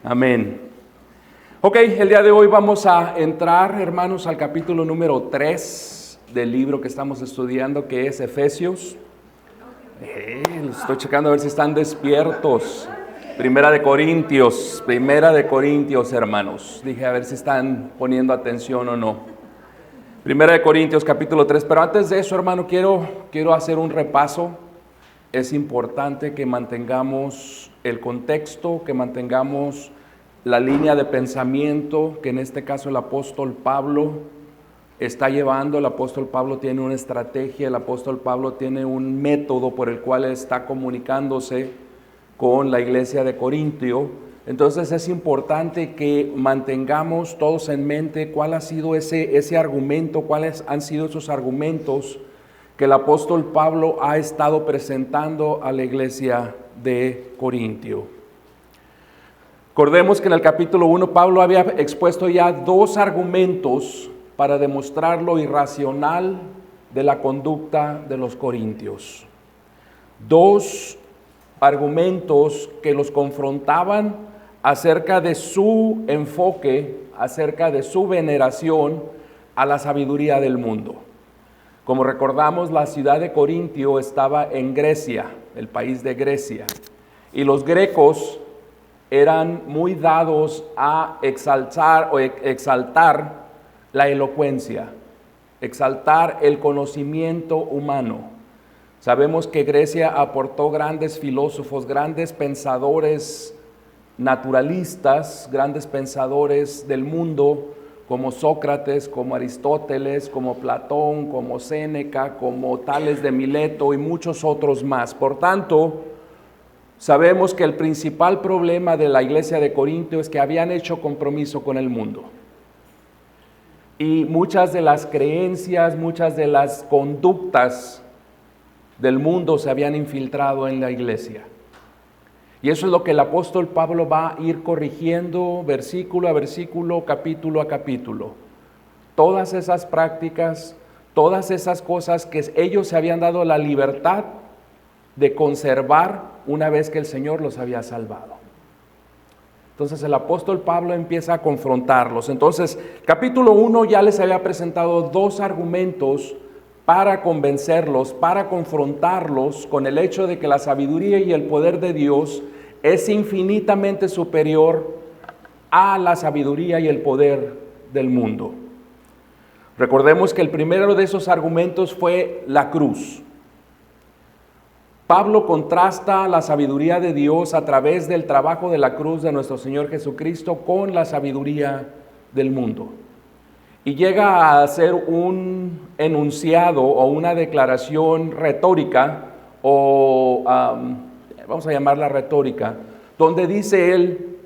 Amén. Ok, el día de hoy vamos a entrar, hermanos, al capítulo número 3 del libro que estamos estudiando, que es Efesios. Los estoy checando a ver si están despiertos. Primera de Corintios, hermanos. Dije a ver si están poniendo atención o no. Primera de Corintios, capítulo 3. Pero antes de eso, hermano, quiero hacer un repaso. Es importante que mantengamos el contexto, que mantengamos la línea de pensamiento que en este caso el apóstol Pablo está llevando. El apóstol Pablo tiene una estrategia, el apóstol Pablo tiene un método por el cual está comunicándose con la iglesia de Corintio. Entonces es importante que mantengamos todos en mente cuál ha sido ese argumento, cuáles han sido esos argumentos que el apóstol Pablo ha estado presentando a la iglesia de Corintio. Recordemos que en el capítulo 1 Pablo había expuesto ya dos argumentos para demostrar lo irracional de la conducta de los corintios. Dos argumentos que los confrontaban acerca de su enfoque, acerca de su veneración a la sabiduría del mundo. Como recordamos, la ciudad de Corintio estaba en Grecia, el país de Grecia, y los grecos eran muy dados a exaltar la elocuencia, exaltar el conocimiento humano. Sabemos que Grecia aportó grandes filósofos, grandes pensadores naturalistas, grandes pensadores del mundo, como Sócrates, como Aristóteles, como Platón, como Séneca, como Tales de Mileto y muchos otros más. Por tanto, sabemos que el principal problema de la iglesia de Corinto es que habían hecho compromiso con el mundo. Y muchas de las creencias, muchas de las conductas del mundo se habían infiltrado en la iglesia. Y eso es lo que el apóstol Pablo va a ir corrigiendo versículo a versículo, capítulo a capítulo. Todas esas prácticas, todas esas cosas que ellos se habían dado la libertad de conservar una vez que el Señor los había salvado. Entonces el apóstol Pablo empieza a confrontarlos. Entonces, capítulo 1 ya les había presentado dos argumentos para convencerlos, para confrontarlos con el hecho de que la sabiduría y el poder de Dios es infinitamente superior a la sabiduría y el poder del mundo. Recordemos que el primero de esos argumentos fue la cruz. Pablo contrasta la sabiduría de Dios a través del trabajo de la cruz de nuestro Señor Jesucristo con la sabiduría del mundo. Y llega a hacer un enunciado o una declaración retórica, o vamos a llamarla retórica, donde dice él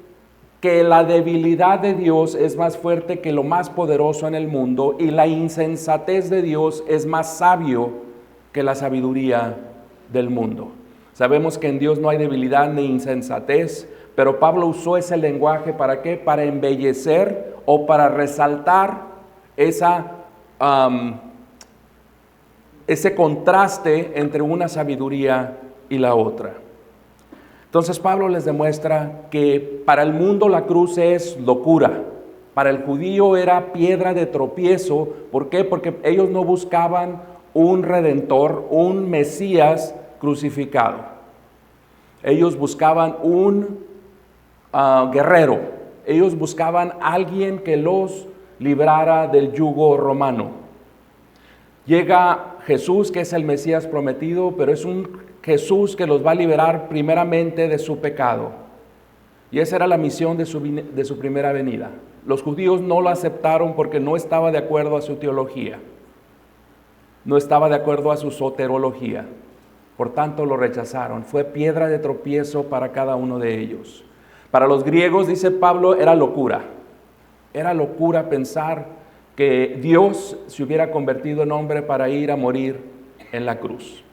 que la debilidad de Dios es más fuerte que lo más poderoso en el mundo y la insensatez de Dios es más sabio que la sabiduría del mundo. Sabemos que en Dios no hay debilidad ni insensatez, pero Pablo usó ese lenguaje ¿para qué? Para embellecer o para resaltar ese contraste entre una sabiduría y la otra. Entonces Pablo les demuestra que para el mundo la cruz es locura, para el judío era piedra de tropiezo. ¿Por qué? Porque ellos no buscaban un redentor, un Mesías crucificado. Ellos buscaban un guerrero, ellos buscaban alguien que los librara del yugo romano. Llega Jesús, que es el Mesías prometido, pero es un Jesús que los va a liberar primeramente de su pecado. Y esa era la misión de su primera venida. Los judíos no lo aceptaron porque no estaba de acuerdo a su teología, no estaba de acuerdo a su soterología. Por tanto lo rechazaron. Fue piedra de tropiezo para cada uno de ellos. Para los griegos, dice Pablo, era locura. Era locura pensar que Dios se hubiera convertido en hombre para ir a morir en la cruz.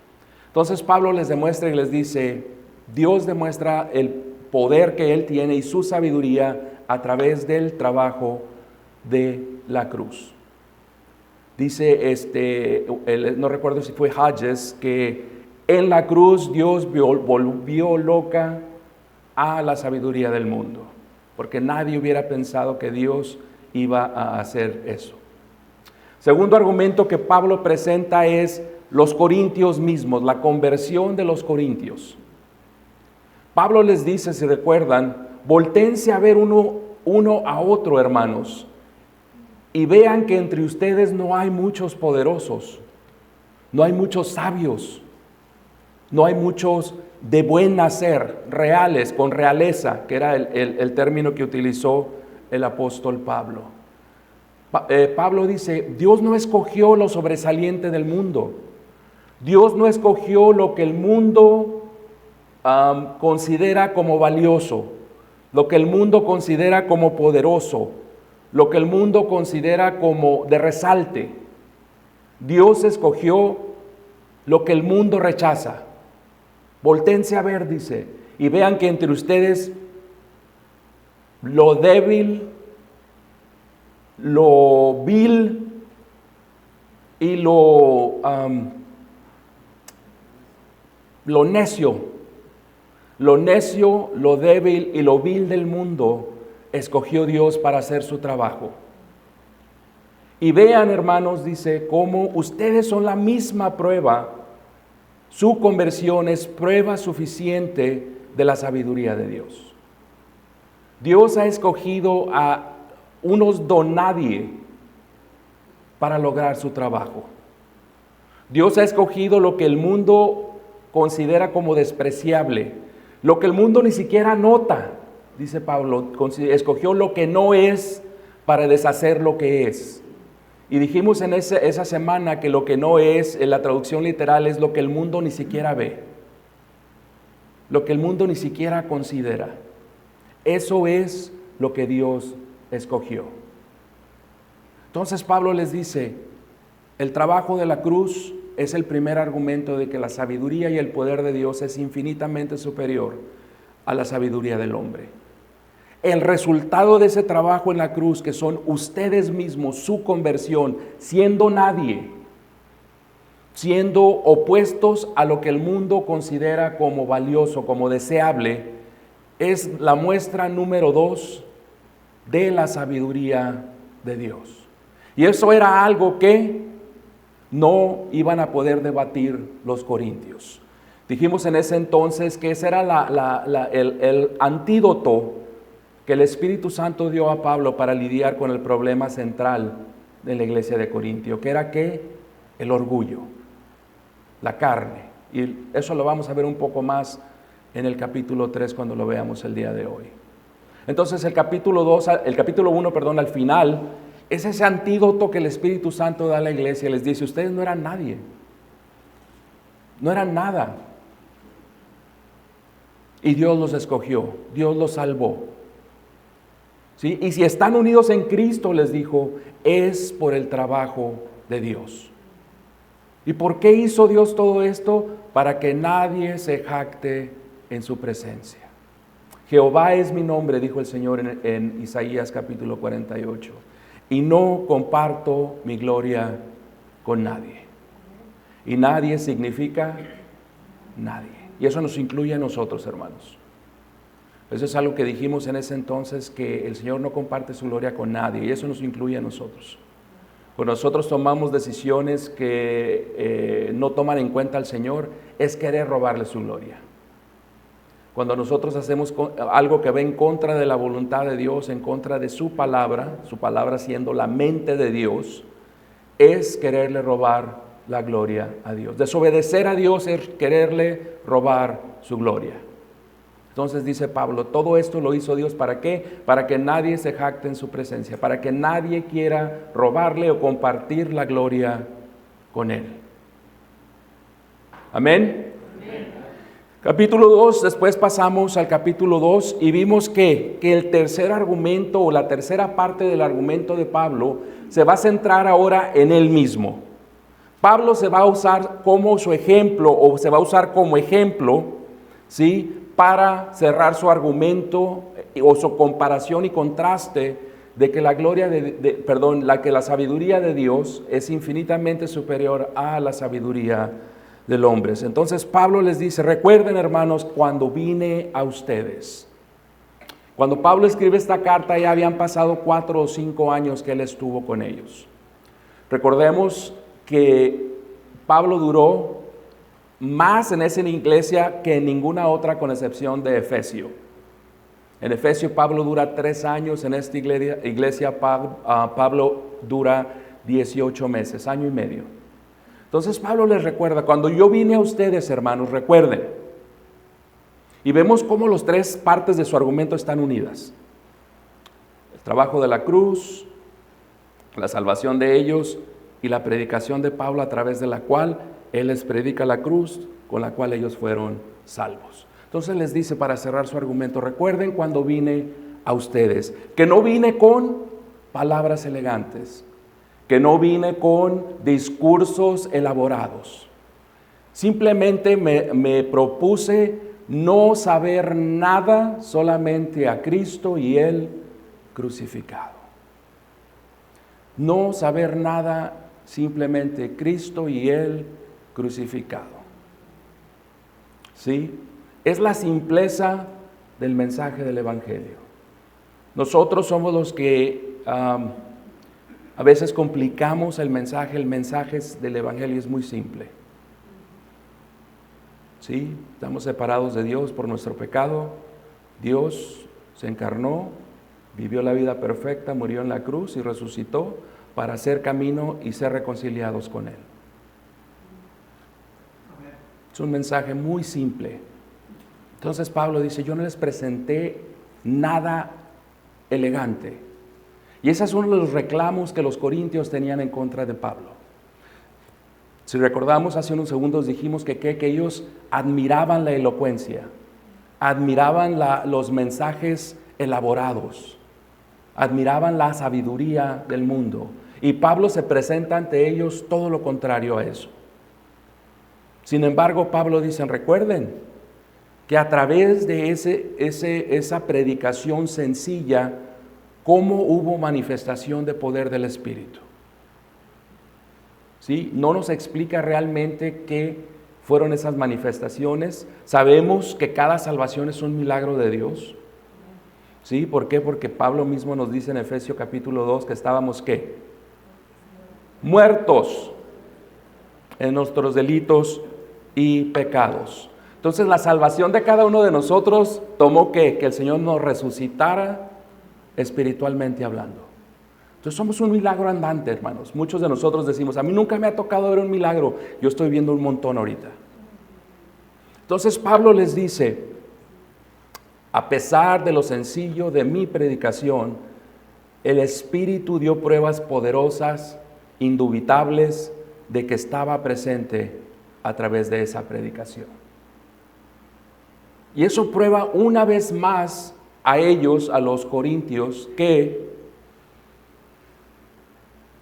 Entonces Pablo les demuestra y les dice, Dios demuestra el poder que Él tiene y su sabiduría a través del trabajo de la cruz. Dice, no recuerdo si fue Hodges, que en la cruz Dios volvió loca a la sabiduría del mundo. porque nadie hubiera pensado que Dios iba a hacer eso. Segundo argumento que Pablo presenta es los corintios mismos, la conversión de los corintios. Pablo les dice, si recuerdan, voltéense a ver uno a otro, hermanos, y vean que entre ustedes no hay muchos poderosos, no hay muchos sabios, no hay muchos de buen nacer, reales, con realeza, que era el término que utilizó el apóstol Pablo. Pablo dice, Dios no escogió lo sobresaliente del mundo. Dios no escogió lo que el mundo considera como valioso, lo que el mundo considera como poderoso, lo que el mundo considera como de resalte. Dios escogió lo que el mundo rechaza. Voltéense a ver, dice, y vean que entre ustedes lo débil, lo vil y lo necio, lo débil y lo vil del mundo escogió Dios para hacer su trabajo. Y vean, hermanos, dice, cómo ustedes son la misma prueba. Su conversión es prueba suficiente de la sabiduría de Dios. Dios ha escogido a unos donadie para lograr su trabajo. Dios ha escogido lo que el mundo considera como despreciable, lo que el mundo ni siquiera nota, dice Pablo, escogió lo que no es para deshacer lo que es. Y dijimos en esa semana que lo que no es, en la traducción literal, es lo que el mundo ni siquiera ve, lo que el mundo ni siquiera considera. Eso es lo que Dios escogió. Entonces Pablo les dice, el trabajo de la cruz es el primer argumento de que la sabiduría y el poder de Dios es infinitamente superior a la sabiduría del hombre. El resultado de ese trabajo en la cruz, que son ustedes mismos, su conversión, siendo nadie, siendo opuestos a lo que el mundo considera como valioso, como deseable, es la muestra número 2 de la sabiduría de Dios. Y eso era algo que no iban a poder debatir los corintios. Dijimos en ese entonces que ese era el antídoto que el Espíritu Santo dio a Pablo para lidiar con el problema central de la iglesia de Corintio, que era ¿qué? El orgullo, la carne. Y eso lo vamos a ver un poco más en el capítulo 3 cuando lo veamos el día de hoy. Entonces el capítulo 1, al final, es ese antídoto que el Espíritu Santo da a la iglesia. Les dice, ustedes no eran nadie, no eran nada. Y Dios los escogió, Dios los salvó. ¿Sí? Y si están unidos en Cristo, les dijo, es por el trabajo de Dios. ¿Y por qué hizo Dios todo esto? Para que nadie se jacte en su presencia. Jehová es mi nombre, dijo el Señor en Isaías capítulo 48, y no comparto mi gloria con nadie. Y nadie significa nadie. Y eso nos incluye a nosotros, hermanos. Eso es algo que dijimos en ese entonces, que el Señor no comparte su gloria con nadie, y eso nos incluye a nosotros. Cuando nosotros tomamos decisiones que no toman en cuenta al Señor, es querer robarle su gloria. Cuando nosotros hacemos algo que va en contra de la voluntad de Dios, en contra de su palabra siendo la mente de Dios, es quererle robar la gloria a Dios. Desobedecer a Dios es quererle robar su gloria. Entonces dice Pablo, todo esto lo hizo Dios, ¿para qué? Para que nadie se jacte en su presencia, para que nadie quiera robarle o compartir la gloria con él. Amén. Amén. Capítulo 2, después pasamos al capítulo 2 y vimos que el tercer argumento o la tercera parte del argumento de Pablo se va a centrar ahora en él mismo. Pablo se va a usar como su ejemplo, o se va a usar como ejemplo, ¿sí?, para cerrar su argumento o su comparación y contraste de que la sabiduría de Dios es infinitamente superior a la sabiduría del hombre. Entonces Pablo les dice, recuerden, hermanos, cuando vine a ustedes. Cuando Pablo escribe esta carta ya habían pasado 4 o 5 años que él estuvo con ellos. Recordemos que Pablo duró más en esa iglesia que en ninguna otra, con excepción de Efesio. En Efesio Pablo dura 3 años, en esta iglesia Pablo dura 18 meses, año y medio. Entonces Pablo les recuerda, cuando yo vine a ustedes, hermanos, recuerden. Y vemos cómo las 3 partes de su argumento están unidas. El trabajo de la cruz, la salvación de ellos y la predicación de Pablo, a través de la cual él les predica la cruz con la cual ellos fueron salvos. Entonces les dice, para cerrar su argumento, recuerden cuando vine a ustedes, que no vine con palabras elegantes, que no vine con discursos elaborados. Simplemente me propuse no saber nada, solamente a Cristo y Él crucificado. No saber nada, simplemente Cristo y Él crucificado. ¿Sí? Es la simpleza del mensaje del Evangelio. Nosotros somos los que a veces complicamos el mensaje. El mensaje del Evangelio es muy simple. ¿Sí? Estamos separados de Dios por nuestro pecado. Dios se encarnó, vivió la vida perfecta, murió en la cruz y resucitó para hacer camino y ser reconciliados con Él. Es un mensaje muy simple. Entonces Pablo dice, yo no les presenté nada elegante. Y ese es uno de los reclamos que los corintios tenían en contra de Pablo. Si recordamos, hace unos segundos dijimos que ellos admiraban la elocuencia, admiraban los mensajes elaborados, admiraban la sabiduría del mundo. Y Pablo se presenta ante ellos todo lo contrario a eso. Sin embargo, Pablo dice, recuerden que a través de esa predicación sencilla, cómo hubo manifestación de poder del Espíritu. ¿Sí? No nos explica realmente qué fueron esas manifestaciones. Sabemos que cada salvación es un milagro de Dios. ¿Sí? ¿Por qué? Porque Pablo mismo nos dice en Efesios capítulo 2 que estábamos, ¿qué? Muertos en nuestros delitos y pecados. Entonces la salvación de cada uno de nosotros tomó que el Señor nos resucitara espiritualmente hablando. Entonces somos un milagro andante, hermanos. Muchos de nosotros decimos, a mí nunca me ha tocado ver un milagro. Yo estoy viendo un montón ahorita. Entonces Pablo les dice, a pesar de lo sencillo de mi predicación, el Espíritu dio pruebas poderosas, indubitables, de que estaba presente a través de esa predicación. Y eso prueba una vez más a ellos, a los corintios, que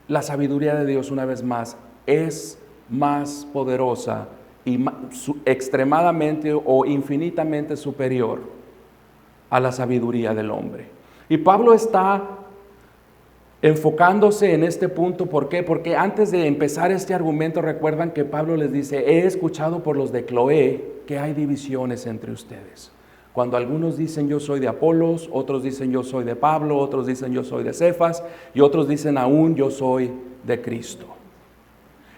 la sabiduría de Dios, una vez más, es más poderosa y extremadamente o infinitamente superior a la sabiduría del hombre. Y Pablo está enfocándose en este punto. ¿Por qué? Porque antes de empezar este argumento, recuerdan que Pablo les dice, he escuchado por los de Cloé que hay divisiones entre ustedes. Cuando algunos dicen yo soy de Apolos, otros dicen yo soy de Pablo, otros dicen yo soy de Cefas y otros dicen aún yo soy de Cristo.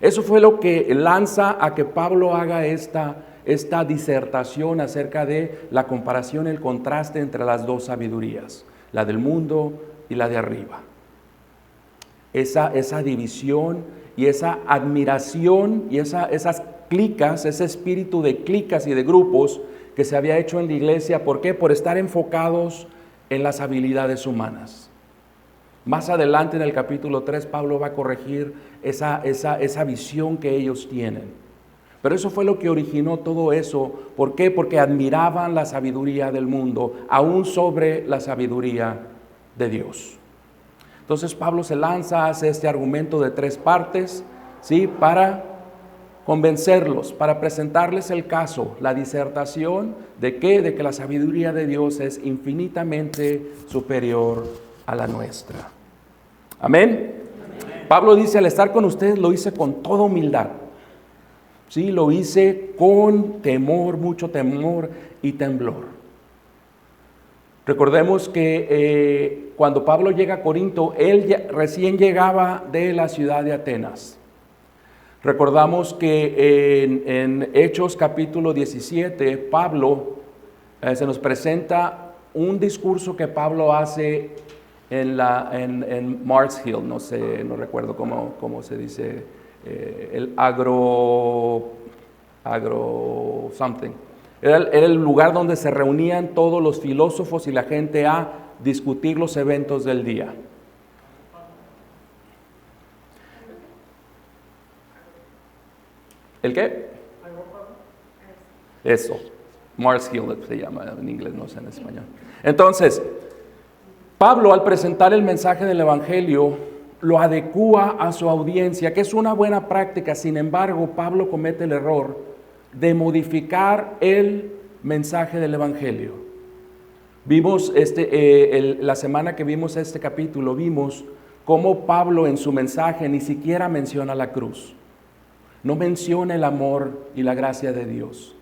Eso fue lo que lanza a que Pablo haga esta disertación acerca de la comparación, el contraste entre las dos sabidurías, la del mundo y la de arriba. Esa división y esa admiración y esas clicas, ese espíritu de clicas y de grupos que se había hecho en la iglesia. ¿Por qué? Por estar enfocados en las habilidades humanas. Más adelante en el capítulo 3, Pablo va a corregir esa visión que ellos tienen. Pero eso fue lo que originó todo eso. ¿Por qué? Porque admiraban la sabiduría del mundo, aún sobre la sabiduría de Dios. Entonces Pablo se lanza, hace este argumento de 3 partes, ¿sí? Para convencerlos, para presentarles el caso, la disertación de ¿qué? De que la sabiduría de Dios es infinitamente superior a la nuestra. Amén. Pablo dice, al estar con ustedes lo hice con toda humildad. Sí, lo hice con temor, mucho temor y temblor. Recordemos que cuando Pablo llega a Corinto, él recién llegaba de la ciudad de Atenas. Recordamos que en Hechos capítulo 17, Pablo se nos presenta un discurso que Pablo hace en Mars Hill, no recuerdo cómo se dice, el agro something. Era el lugar donde se reunían todos los filósofos y la gente a discutir los eventos del día. ¿El qué? Eso, Mars Hill se llama en inglés, no sé en español. Entonces, Pablo, al presentar el mensaje del Evangelio, lo adecúa a su audiencia, que es una buena práctica. Sin embargo, Pablo comete el error de modificar el mensaje del Evangelio. Vimos la semana que vimos este capítulo, vimos cómo Pablo en su mensaje ni siquiera menciona la cruz. No menciona el amor y la gracia de Dios.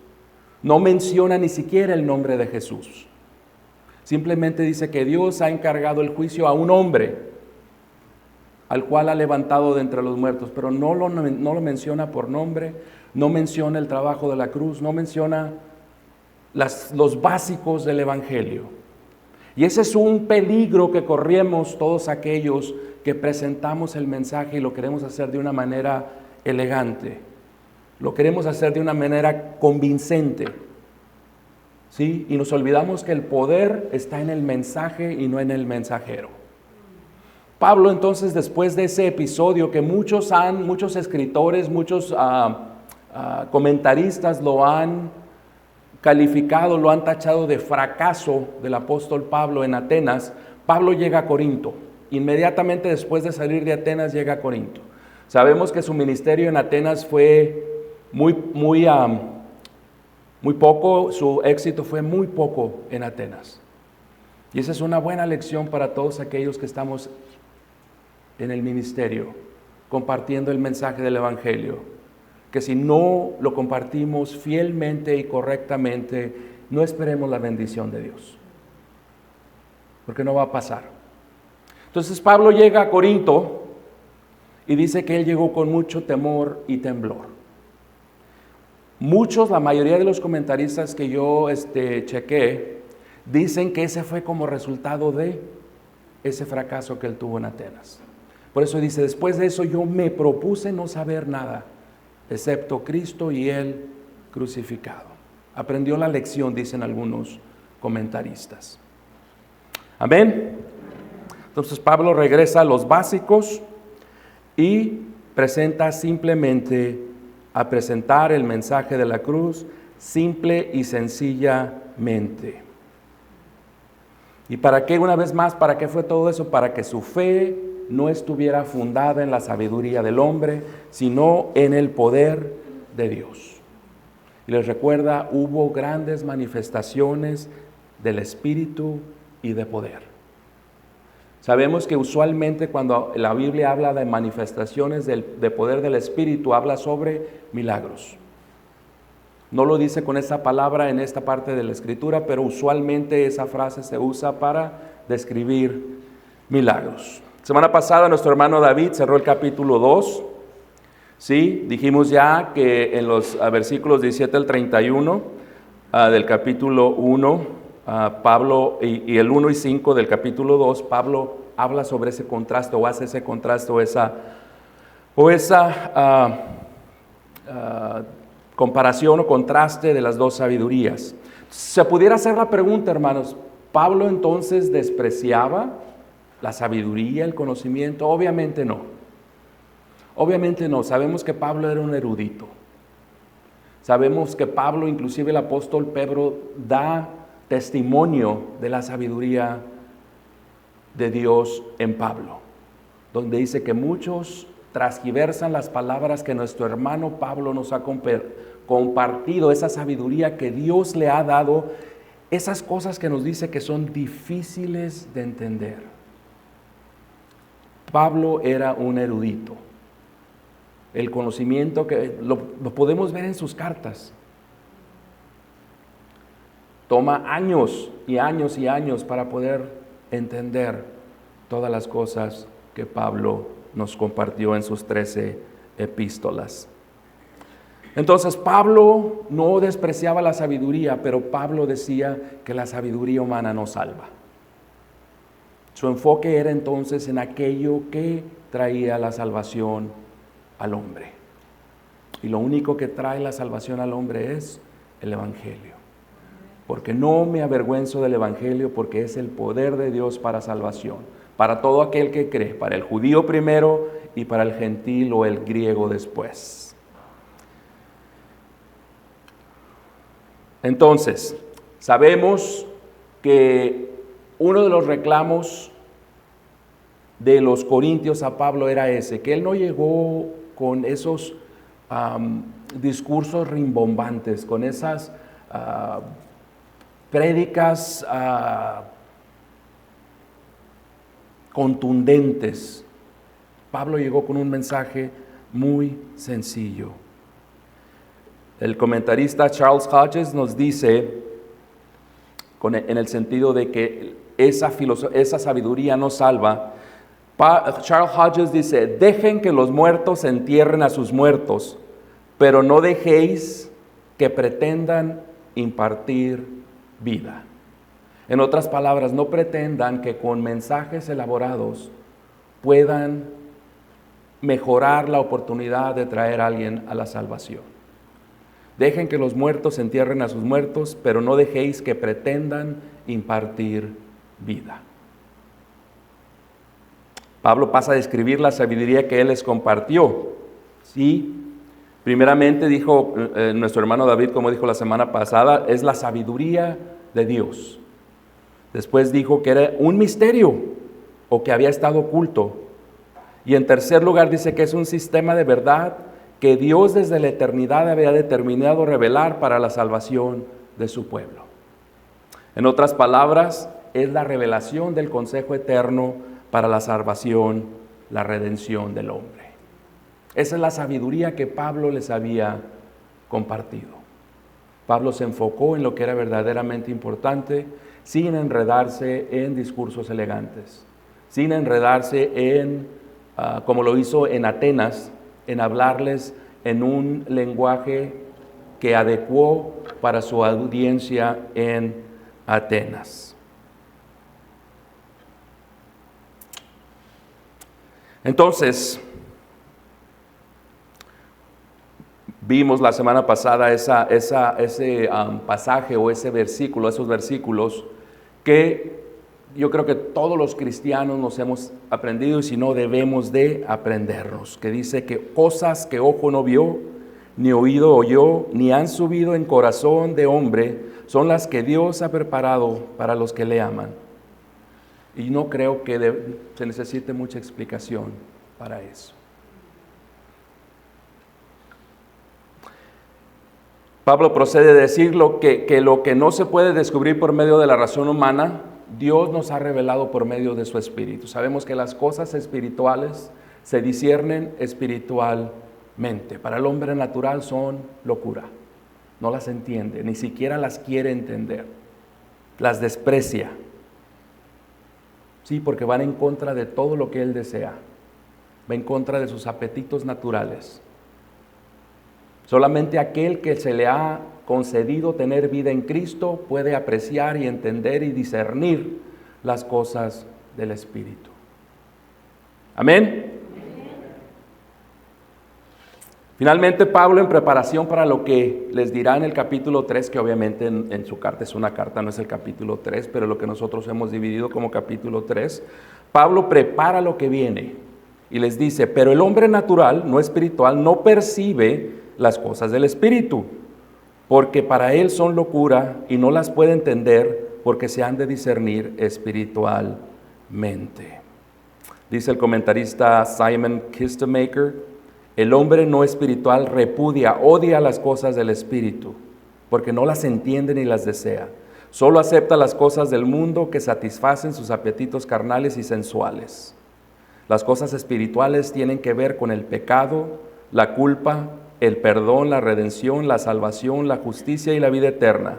No menciona ni siquiera el nombre de Jesús. Simplemente dice que Dios ha encargado el juicio a un hombre al cual ha levantado de entre los muertos, pero no lo menciona por nombre, no menciona el trabajo de la cruz, no menciona los básicos del Evangelio. Y ese es un peligro que corremos todos aquellos que presentamos el mensaje y lo queremos hacer de una manera elegante, lo queremos hacer de una manera convincente, ¿sí? Y nos olvidamos que el poder está en el mensaje y no en el mensajero. Pablo, entonces, después de ese episodio que muchos escritores, muchos comentaristas lo han calificado, lo han tachado de fracaso del apóstol Pablo en Atenas, Pablo llega a Corinto. Inmediatamente después de salir de Atenas llega a Corinto. Sabemos que su ministerio en Atenas fue muy poco, su éxito fue muy poco en Atenas. Y esa es una buena lección para todos aquellos que estamos en el ministerio, compartiendo el mensaje del Evangelio, que si no lo compartimos fielmente y correctamente, no esperemos la bendición de Dios, porque no va a pasar. Entonces Pablo llega a Corinto y dice que él llegó con mucho temor y temblor. La mayoría de los comentaristas que yo chequé, dicen que ese fue como resultado de ese fracaso que él tuvo en Atenas. Por eso dice, después de eso yo me propuse no saber nada, excepto Cristo y Él crucificado. Aprendió la lección, dicen algunos comentaristas. Amén. Entonces Pablo regresa a los básicos y presenta simplemente a presentar el mensaje de la cruz, simple y sencillamente. ¿Y para qué, una vez más, para qué fue todo eso? Para que su fe no estuviera fundada en la sabiduría del hombre, sino en el poder de Dios. Y les recuerda, hubo grandes manifestaciones del Espíritu y de poder. Sabemos que usualmente cuando la Biblia habla de manifestaciones de poder del Espíritu, habla sobre milagros. No lo dice con esa palabra en esta parte de la Escritura, pero usualmente esa frase se usa para describir milagros. Semana pasada nuestro hermano David cerró el capítulo 2. Sí, dijimos ya que en los versículos 17 al 31 del capítulo 1, Pablo, y el 1 y 5 del capítulo 2, Pablo habla sobre ese contraste, o hace ese contraste, o esa comparación o contraste de las dos sabidurías. Se pudiera hacer la pregunta, hermanos, ¿Pablo entonces despreciaba la sabiduría, el conocimiento? Obviamente no. Obviamente no. Sabemos que Pablo era un erudito. Sabemos que Pablo, inclusive el apóstol Pedro, da testimonio de la sabiduría de Dios en Pablo, donde dice que muchos transgiversan las palabras que nuestro hermano Pablo nos ha compartido, esa sabiduría que Dios le ha dado, esas cosas que nos dice que son difíciles de entender. Pablo era un erudito. El conocimiento que lo podemos ver en sus cartas. toma años y años y años para poder entender todas las cosas que Pablo nos compartió en sus 13 epístolas. Entonces Pablo no despreciaba la sabiduría, pero Pablo decía que la sabiduría humana no salva. Su enfoque era entonces en aquello que traía la salvación al hombre. Y lo único que trae la salvación al hombre es el Evangelio. Porque no me avergüenzo del Evangelio, porque es el poder de Dios para salvación, para todo aquel que cree, para el judío primero y para el gentil o el griego después. Entonces, sabemos que uno de los reclamos de los corintios a Pablo era ese, que él no llegó con esos discursos rimbombantes, con esas prédicas contundentes. Pablo llegó con un mensaje muy sencillo. El comentarista Charles Hodges nos dice, en el sentido de que esa sabiduría no salva, Charles Hodges dice: dejen que los muertos entierren a sus muertos, pero no dejéis que pretendan impartir vida. En otras palabras, no pretendan que con mensajes elaborados puedan mejorar la oportunidad de traer a alguien a la salvación. Dejen que los muertos entierren a sus muertos, pero no dejéis que pretendan impartir vida. Pablo pasa a describir la sabiduría que él les compartió. Sí, primeramente dijo nuestro hermano David, como dijo la semana pasada, es la sabiduría de Dios. Después dijo que era un misterio o que había estado oculto. Y en tercer lugar dice que es un sistema de verdad que Dios desde la eternidad había determinado revelar para la salvación de su pueblo. En otras palabras, es la revelación del consejo eterno para la salvación, la redención del hombre. Esa es la sabiduría que Pablo les había compartido. Pablo se enfocó en lo que era verdaderamente importante, sin enredarse en discursos elegantes, sin enredarse en, como lo hizo en Atenas, en hablarles en un lenguaje que adecuó para su audiencia en Atenas. Entonces, vimos la semana pasada ese pasaje o ese versículo, esos versículos que yo creo que todos los cristianos nos hemos aprendido y si no debemos de aprenderlos, que dice que cosas que ojo no vio, ni oído oyó, ni han subido en corazón de hombre, son las que Dios ha preparado para los que le aman. Y no creo que se necesite mucha explicación para eso. Pablo procede a decir que lo que no se puede descubrir por medio de la razón humana, Dios nos ha revelado por medio de su Espíritu. Sabemos que las cosas espirituales se disciernen espiritualmente. Para el hombre natural son locura. No las entiende, ni siquiera las quiere entender. Las desprecia. Sí, porque van en contra de todo lo que él desea. Va en contra de sus apetitos naturales. Solamente aquel que se le ha concedido tener vida en Cristo puede apreciar y entender y discernir las cosas del Espíritu. Amén. Finalmente, Pablo, en preparación para lo que les dirá en el capítulo 3, que obviamente en su carta es una carta, no es el capítulo 3, pero lo que nosotros hemos dividido como capítulo 3, Pablo prepara lo que viene y les dice: pero el hombre natural, no espiritual, no percibe las cosas del Espíritu, porque para él son locura y no las puede entender porque se han de discernir espiritualmente. Dice el comentarista Simon Kistemaker: el hombre no espiritual repudia, odia las cosas del Espíritu, porque no las entiende ni las desea. Solo acepta las cosas del mundo que satisfacen sus apetitos carnales y sensuales. Las cosas espirituales tienen que ver con el pecado, la culpa, el perdón, la redención, la salvación, la justicia y la vida eterna.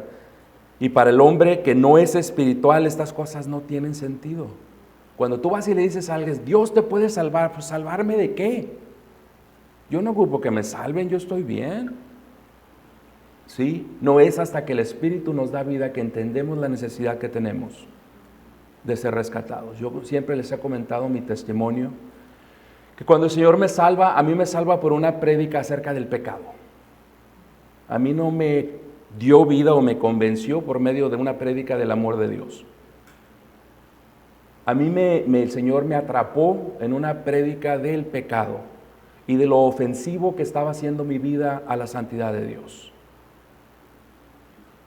Y para el hombre que no es espiritual, estas cosas no tienen sentido. Cuando tú vas y le dices a alguien, Dios te puede salvar, pues ¿salvarme de qué? Yo no ocupo que me salven, yo estoy bien. ¿Sí? No es hasta que el Espíritu nos da vida que entendemos la necesidad que tenemos de ser rescatados. Yo siempre les he comentado mi testimonio, que cuando el Señor me salva, a mí me salva por una prédica acerca del pecado. A mí no me dio vida o me convenció por medio de una prédica del amor de Dios. A mí el Señor me atrapó en una prédica del pecado y de lo ofensivo que estaba haciendo mi vida a la santidad de Dios.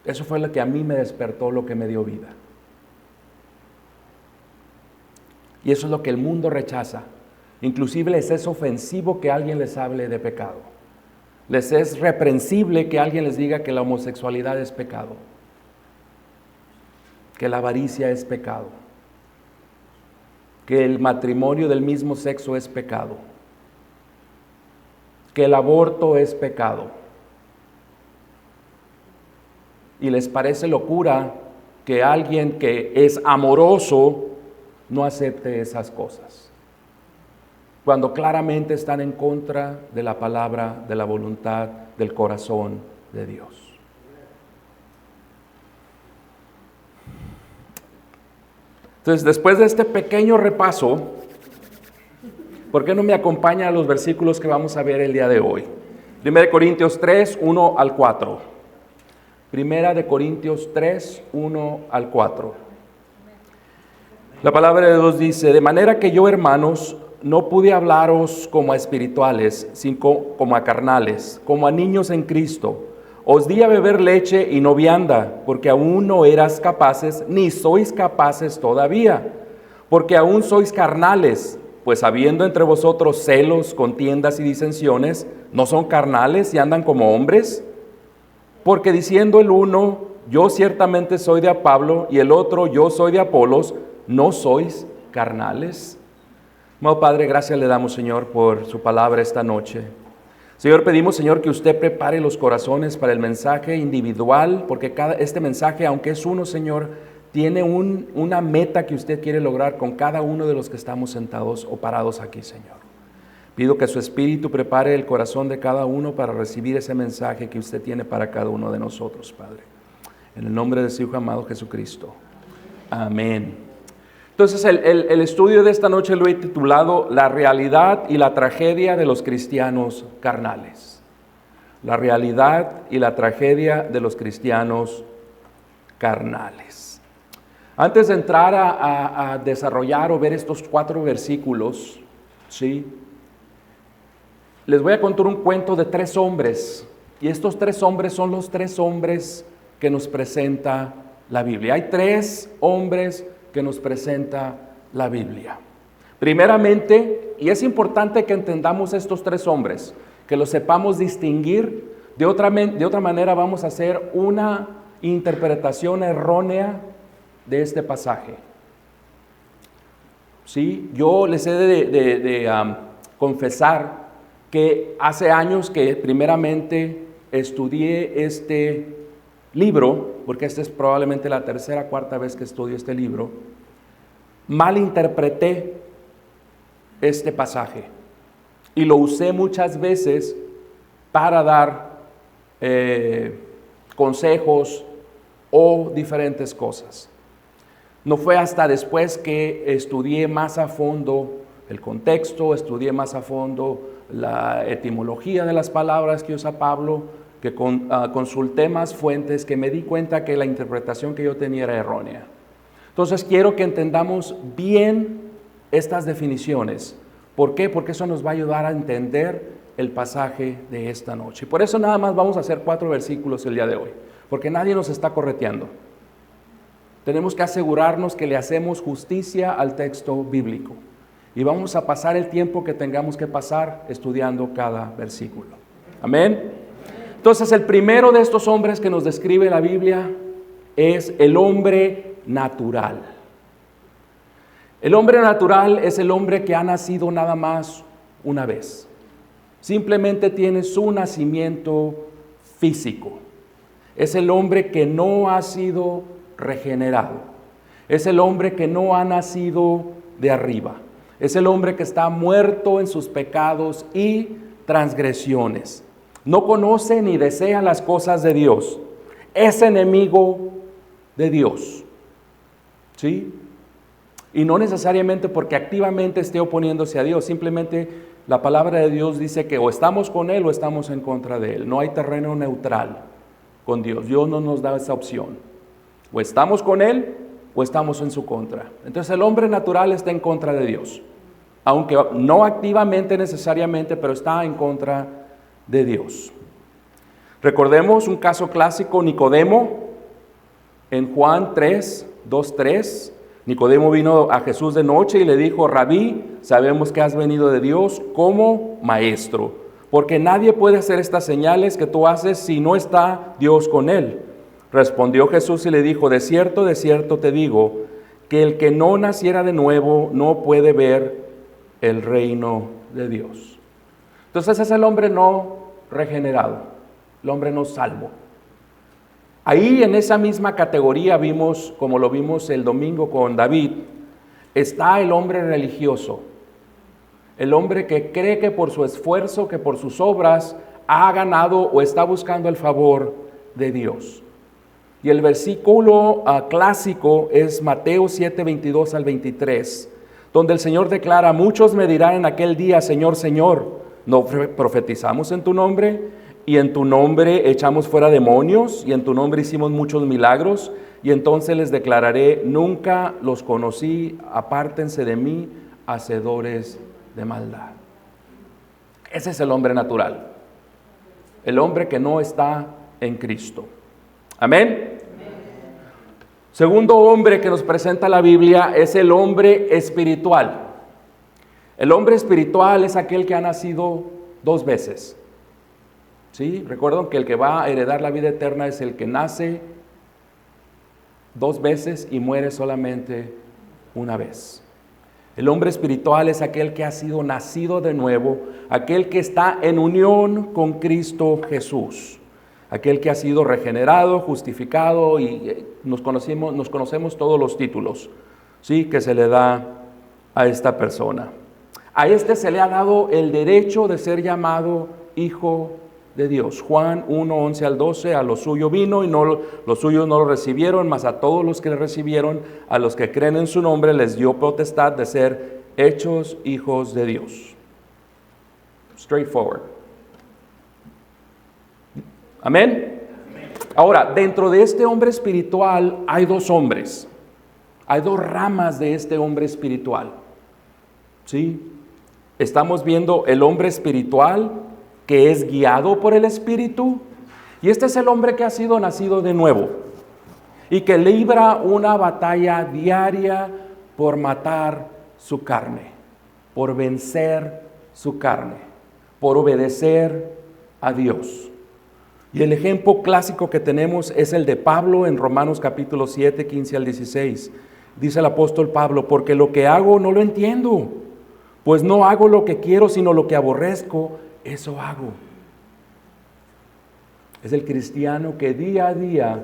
Eso fue lo que a mí me despertó, lo que me dio vida. Y eso es lo que el mundo rechaza. Inclusive les es ofensivo que alguien les hable de pecado. Les es reprensible que alguien les diga que la homosexualidad es pecado, que la avaricia es pecado, que el matrimonio del mismo sexo es pecado, que el aborto es pecado. Y les parece locura que alguien que es amoroso no acepte esas cosas, cuando claramente están en contra de la palabra, de la voluntad, del corazón de Dios. Entonces, después de este pequeño repaso, ¿por qué no me acompaña a los versículos que vamos a ver el día de hoy? 1 Corintios 3, 1 al 4. 1 Corintios 3, 1 al 4. La palabra de Dios dice: de manera que yo, hermanos, no pude hablaros como a espirituales, sino como a carnales, como a niños en Cristo. Os di a beber leche y no vianda, porque aún no eras capaces, ni sois capaces todavía, porque aún sois carnales, pues habiendo entre vosotros celos, contiendas y disensiones, ¿no son carnales y andan como hombres? Porque diciendo el uno, yo ciertamente soy de Pablo, y el otro, yo soy de Apolos, ¿no sois carnales? Amado Padre, gracias le damos, Señor, por su palabra esta noche. Señor, pedimos, Señor, que usted prepare los corazones para el mensaje individual, porque este mensaje, aunque es uno, Señor, tiene una meta que usted quiere lograr con cada uno de los que estamos sentados o parados aquí, Señor. Pido que su Espíritu prepare el corazón de cada uno para recibir ese mensaje que usted tiene para cada uno de nosotros, Padre. En el nombre de su Hijo amado Jesucristo. Amén. Entonces, el estudio de esta noche lo he titulado La realidad y la tragedia de los cristianos carnales. La realidad y la tragedia de los cristianos carnales. Antes de entrar a desarrollar o ver estos 4 versículos, ¿sí?, les voy a contar un cuento de 3 hombres. Y estos 3 hombres son los 3 hombres que nos presenta la Biblia. Hay 3 hombres que nos presenta la Biblia. Primeramente, y es importante que entendamos estos 3 hombres, que los sepamos distinguir, de otra manera vamos a hacer una interpretación errónea de este pasaje. ¿Sí? Yo les he de confesar que hace años que primeramente estudié este libro, porque esta es probablemente la 3ª o 4ª vez que estudio este libro, malinterpreté este pasaje y lo usé muchas veces para dar consejos o diferentes cosas. No fue hasta después que estudié más a fondo el contexto, estudié más a fondo la etimología de las palabras que usa Pablo, que consulté más fuentes, que me di cuenta que la interpretación que yo tenía era errónea. Entonces quiero que entendamos bien estas definiciones. ¿Por qué? Porque eso nos va a ayudar a entender el pasaje de esta noche. Por eso nada más vamos a hacer 4 versículos el día de hoy, porque nadie nos está correteando. Tenemos que asegurarnos que le hacemos justicia al texto bíblico. Y vamos a pasar el tiempo que tengamos que pasar estudiando cada versículo. Amén. Entonces, el primero de estos hombres que nos describe la Biblia es el hombre natural. El hombre natural es el hombre que ha nacido nada más una vez. Simplemente tiene su nacimiento físico. es el hombre que no ha sido regenerado. Es el hombre que no ha nacido de arriba. Es el hombre que está muerto en sus pecados y transgresiones. No conoce ni desea las cosas de Dios. Es enemigo de Dios. ¿Sí? Y no necesariamente porque activamente esté oponiéndose a Dios. Simplemente la palabra de Dios dice que o estamos con Él o estamos en contra de Él. No hay terreno neutral con Dios. Dios no nos da esa opción. O estamos con Él o estamos en su contra. Entonces el hombre natural está en contra de Dios. Aunque no activamente necesariamente, pero está en contra de Dios. Recordemos un caso clásico, Nicodemo, en Juan 2:3. Nicodemo vino a Jesús de noche y le dijo: Rabí, sabemos que has venido de Dios como maestro, porque nadie puede hacer estas señales que tú haces si no está Dios con él. Respondió Jesús y le dijo: de cierto te digo, que el que no naciera de nuevo no puede ver el reino de Dios. Entonces es el hombre no regenerado, el hombre no salvo. Ahí en esa misma categoría vimos, como lo vimos el domingo con David, está el hombre religioso, el hombre que cree que por su esfuerzo, que por sus obras ha ganado o está buscando el favor de Dios. Y el versículo clásico es Mateo 7:22 al 23, donde el Señor declara: muchos me dirán en aquel día, Señor, Señor, ¿no profetizamos en tu nombre? Y en tu nombre echamos fuera demonios, y en tu nombre hicimos muchos milagros. Y entonces les declararé: nunca los conocí, apártense de mí, hacedores de maldad. Ese es el hombre natural, el hombre que no está en Cristo. Amén. Segundo hombre que nos presenta la Biblia es el hombre espiritual. El hombre espiritual es aquel que ha nacido 2 veces. ¿Sí? Recuerden que el que va a heredar la vida eterna es el que nace 2 veces y muere solamente 1 vez. El hombre espiritual es aquel que ha sido nacido de nuevo, aquel que está en unión con Cristo Jesús, aquel que ha sido regenerado, justificado, y nos conocemos todos los títulos, ¿sí?, que se le da a esta persona. A este se le ha dado el derecho de ser llamado hijo de Dios. Juan 1:11 al 12, a lo suyo vino y los suyos no lo recibieron, mas a todos los que le recibieron, a los que creen en su nombre, les dio potestad de ser hechos hijos de Dios. Straightforward. Amén. Ahora, dentro de este hombre espiritual hay 2 hombres. Hay 2 ramas de este hombre espiritual. ¿Sí? Estamos viendo el hombre espiritual que es guiado por el Espíritu, y este es el hombre que ha sido nacido de nuevo y que libra una batalla diaria por matar su carne, por vencer su carne, por obedecer a Dios. Y el ejemplo clásico que tenemos es el de Pablo en Romanos capítulo 7, 15 al 16. Dice el apóstol Pablo: porque lo que hago no lo entiendo, pues no hago lo que quiero, sino lo que aborrezco, eso hago. Es el cristiano que día a día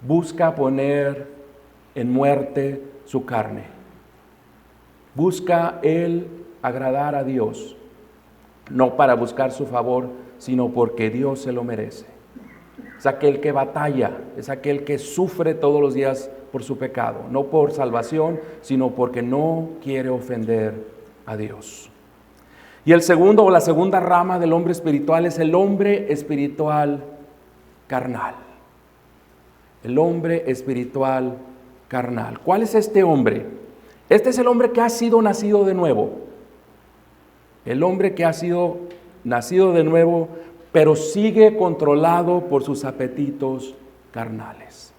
busca poner en muerte su carne. Busca él agradar a Dios, no para buscar su favor, sino porque Dios se lo merece. Es aquel que batalla, es aquel que sufre todos los días por su pecado, no por salvación, sino porque no quiere ofender a Dios. Y el segundo o la segunda rama del hombre espiritual es el hombre espiritual carnal. El hombre espiritual carnal. ¿Cuál es este hombre? Este es el hombre que ha sido nacido de nuevo. El hombre que ha sido nacido de nuevo, pero sigue controlado por sus apetitos carnales.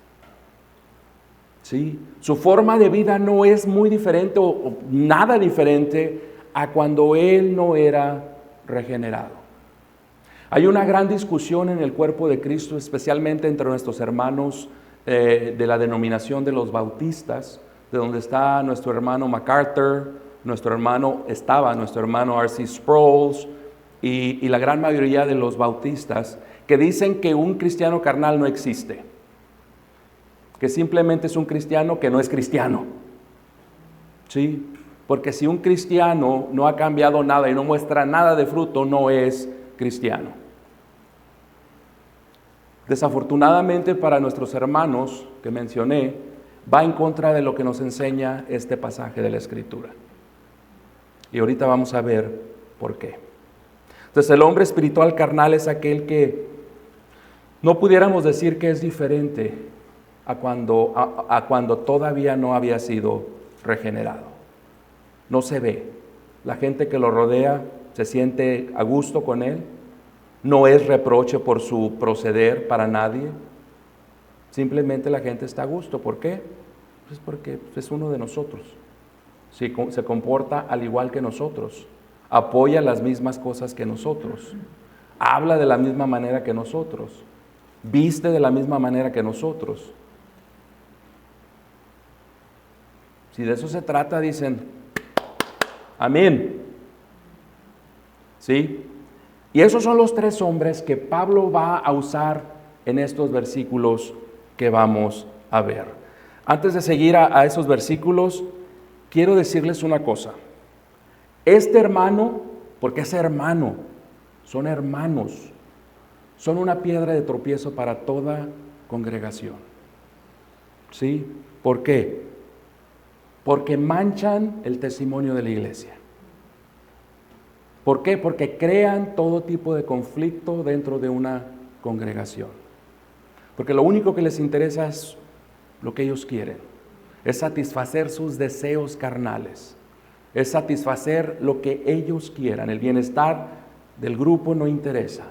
¿Sí? Su forma de vida no es muy diferente o nada diferente a cuando él no era regenerado. Hay una gran discusión en el cuerpo de Cristo, especialmente entre nuestros hermanos de la denominación de los bautistas, de donde está nuestro hermano MacArthur, nuestro hermano R.C. Sproul y la gran mayoría de los bautistas, que dicen que un cristiano carnal no existe, que simplemente es un cristiano que no es cristiano. ¿Sí? Porque si un cristiano no ha cambiado nada y no muestra nada de fruto, no es cristiano. Desafortunadamente para nuestros hermanos que mencioné, va en contra de lo que nos enseña este pasaje de la Escritura. Y ahorita vamos a ver por qué. Entonces el hombre espiritual carnal es aquel que no pudiéramos decir que es diferente a cuando todavía no había sido regenerado. No se ve. La gente que lo rodea se siente a gusto con él. No es reproche por su proceder para nadie. Simplemente la gente está a gusto. ¿Por qué? Pues porque es uno de nosotros. Se comporta al igual que nosotros. Apoya las mismas cosas que nosotros. Habla de la misma manera que nosotros. Viste de la misma manera que nosotros. Si de eso se trata, dicen, amén. ¿Sí? Y esos son los tres hombres que Pablo va a usar en estos versículos que vamos a ver. Antes de seguir a esos versículos, quiero decirles una cosa. Este hermano, porque es hermano, son hermanos, son una piedra de tropiezo para toda congregación. ¿Sí? ¿Por qué? Porque manchan el testimonio de la iglesia. ¿Por qué? Porque crean todo tipo de conflicto dentro de una congregación. Porque lo único que les interesa es lo que ellos quieren. Es satisfacer sus deseos carnales. Es satisfacer lo que ellos quieran. El bienestar del grupo no interesa.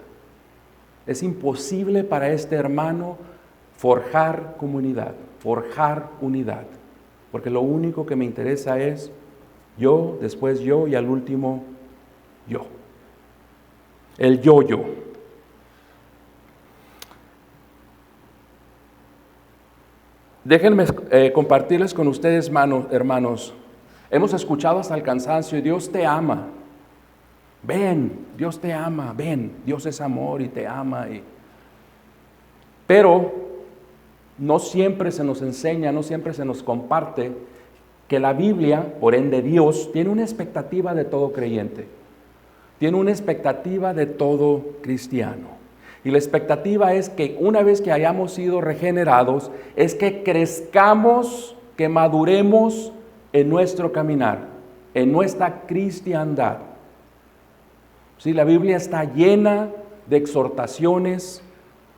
Es imposible para este hermano forjar comunidad, forjar unidad. Porque lo único que me interesa es yo, después yo y al último yo. El yo. Déjenme compartirles con ustedes, hermanos. Hemos escuchado hasta el cansancio y Dios te ama. Ven, Dios te ama, ven, Dios es amor y te ama. Pero no siempre se nos enseña, no siempre se nos comparte que la Biblia, por ende Dios, tiene una expectativa de todo creyente. Tiene una expectativa de todo cristiano. Y la expectativa es que una vez que hayamos sido regenerados, es que crezcamos, que maduremos en nuestro caminar, en nuestra cristiandad. Sí, la Biblia está llena de exhortaciones,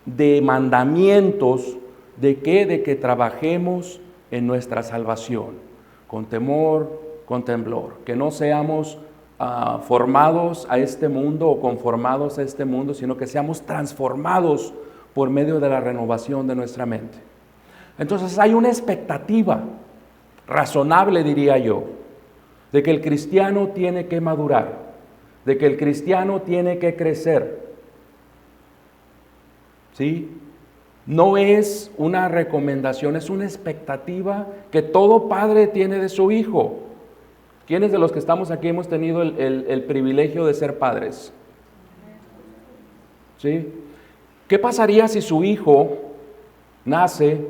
de mandamientos, ¿de qué? De que trabajemos en nuestra salvación, con temor, con temblor, que no seamos formados a este mundo o conformados a este mundo, sino que seamos transformados por medio de la renovación de nuestra mente. Entonces hay una expectativa razonable, diría yo, de que el cristiano tiene que madurar, de que el cristiano tiene que crecer. ¿Sí? No es una recomendación, es una expectativa que todo padre tiene de su hijo. ¿Quiénes de los que estamos aquí hemos tenido el privilegio de ser padres? ¿Sí? ¿Qué pasaría si su hijo nace?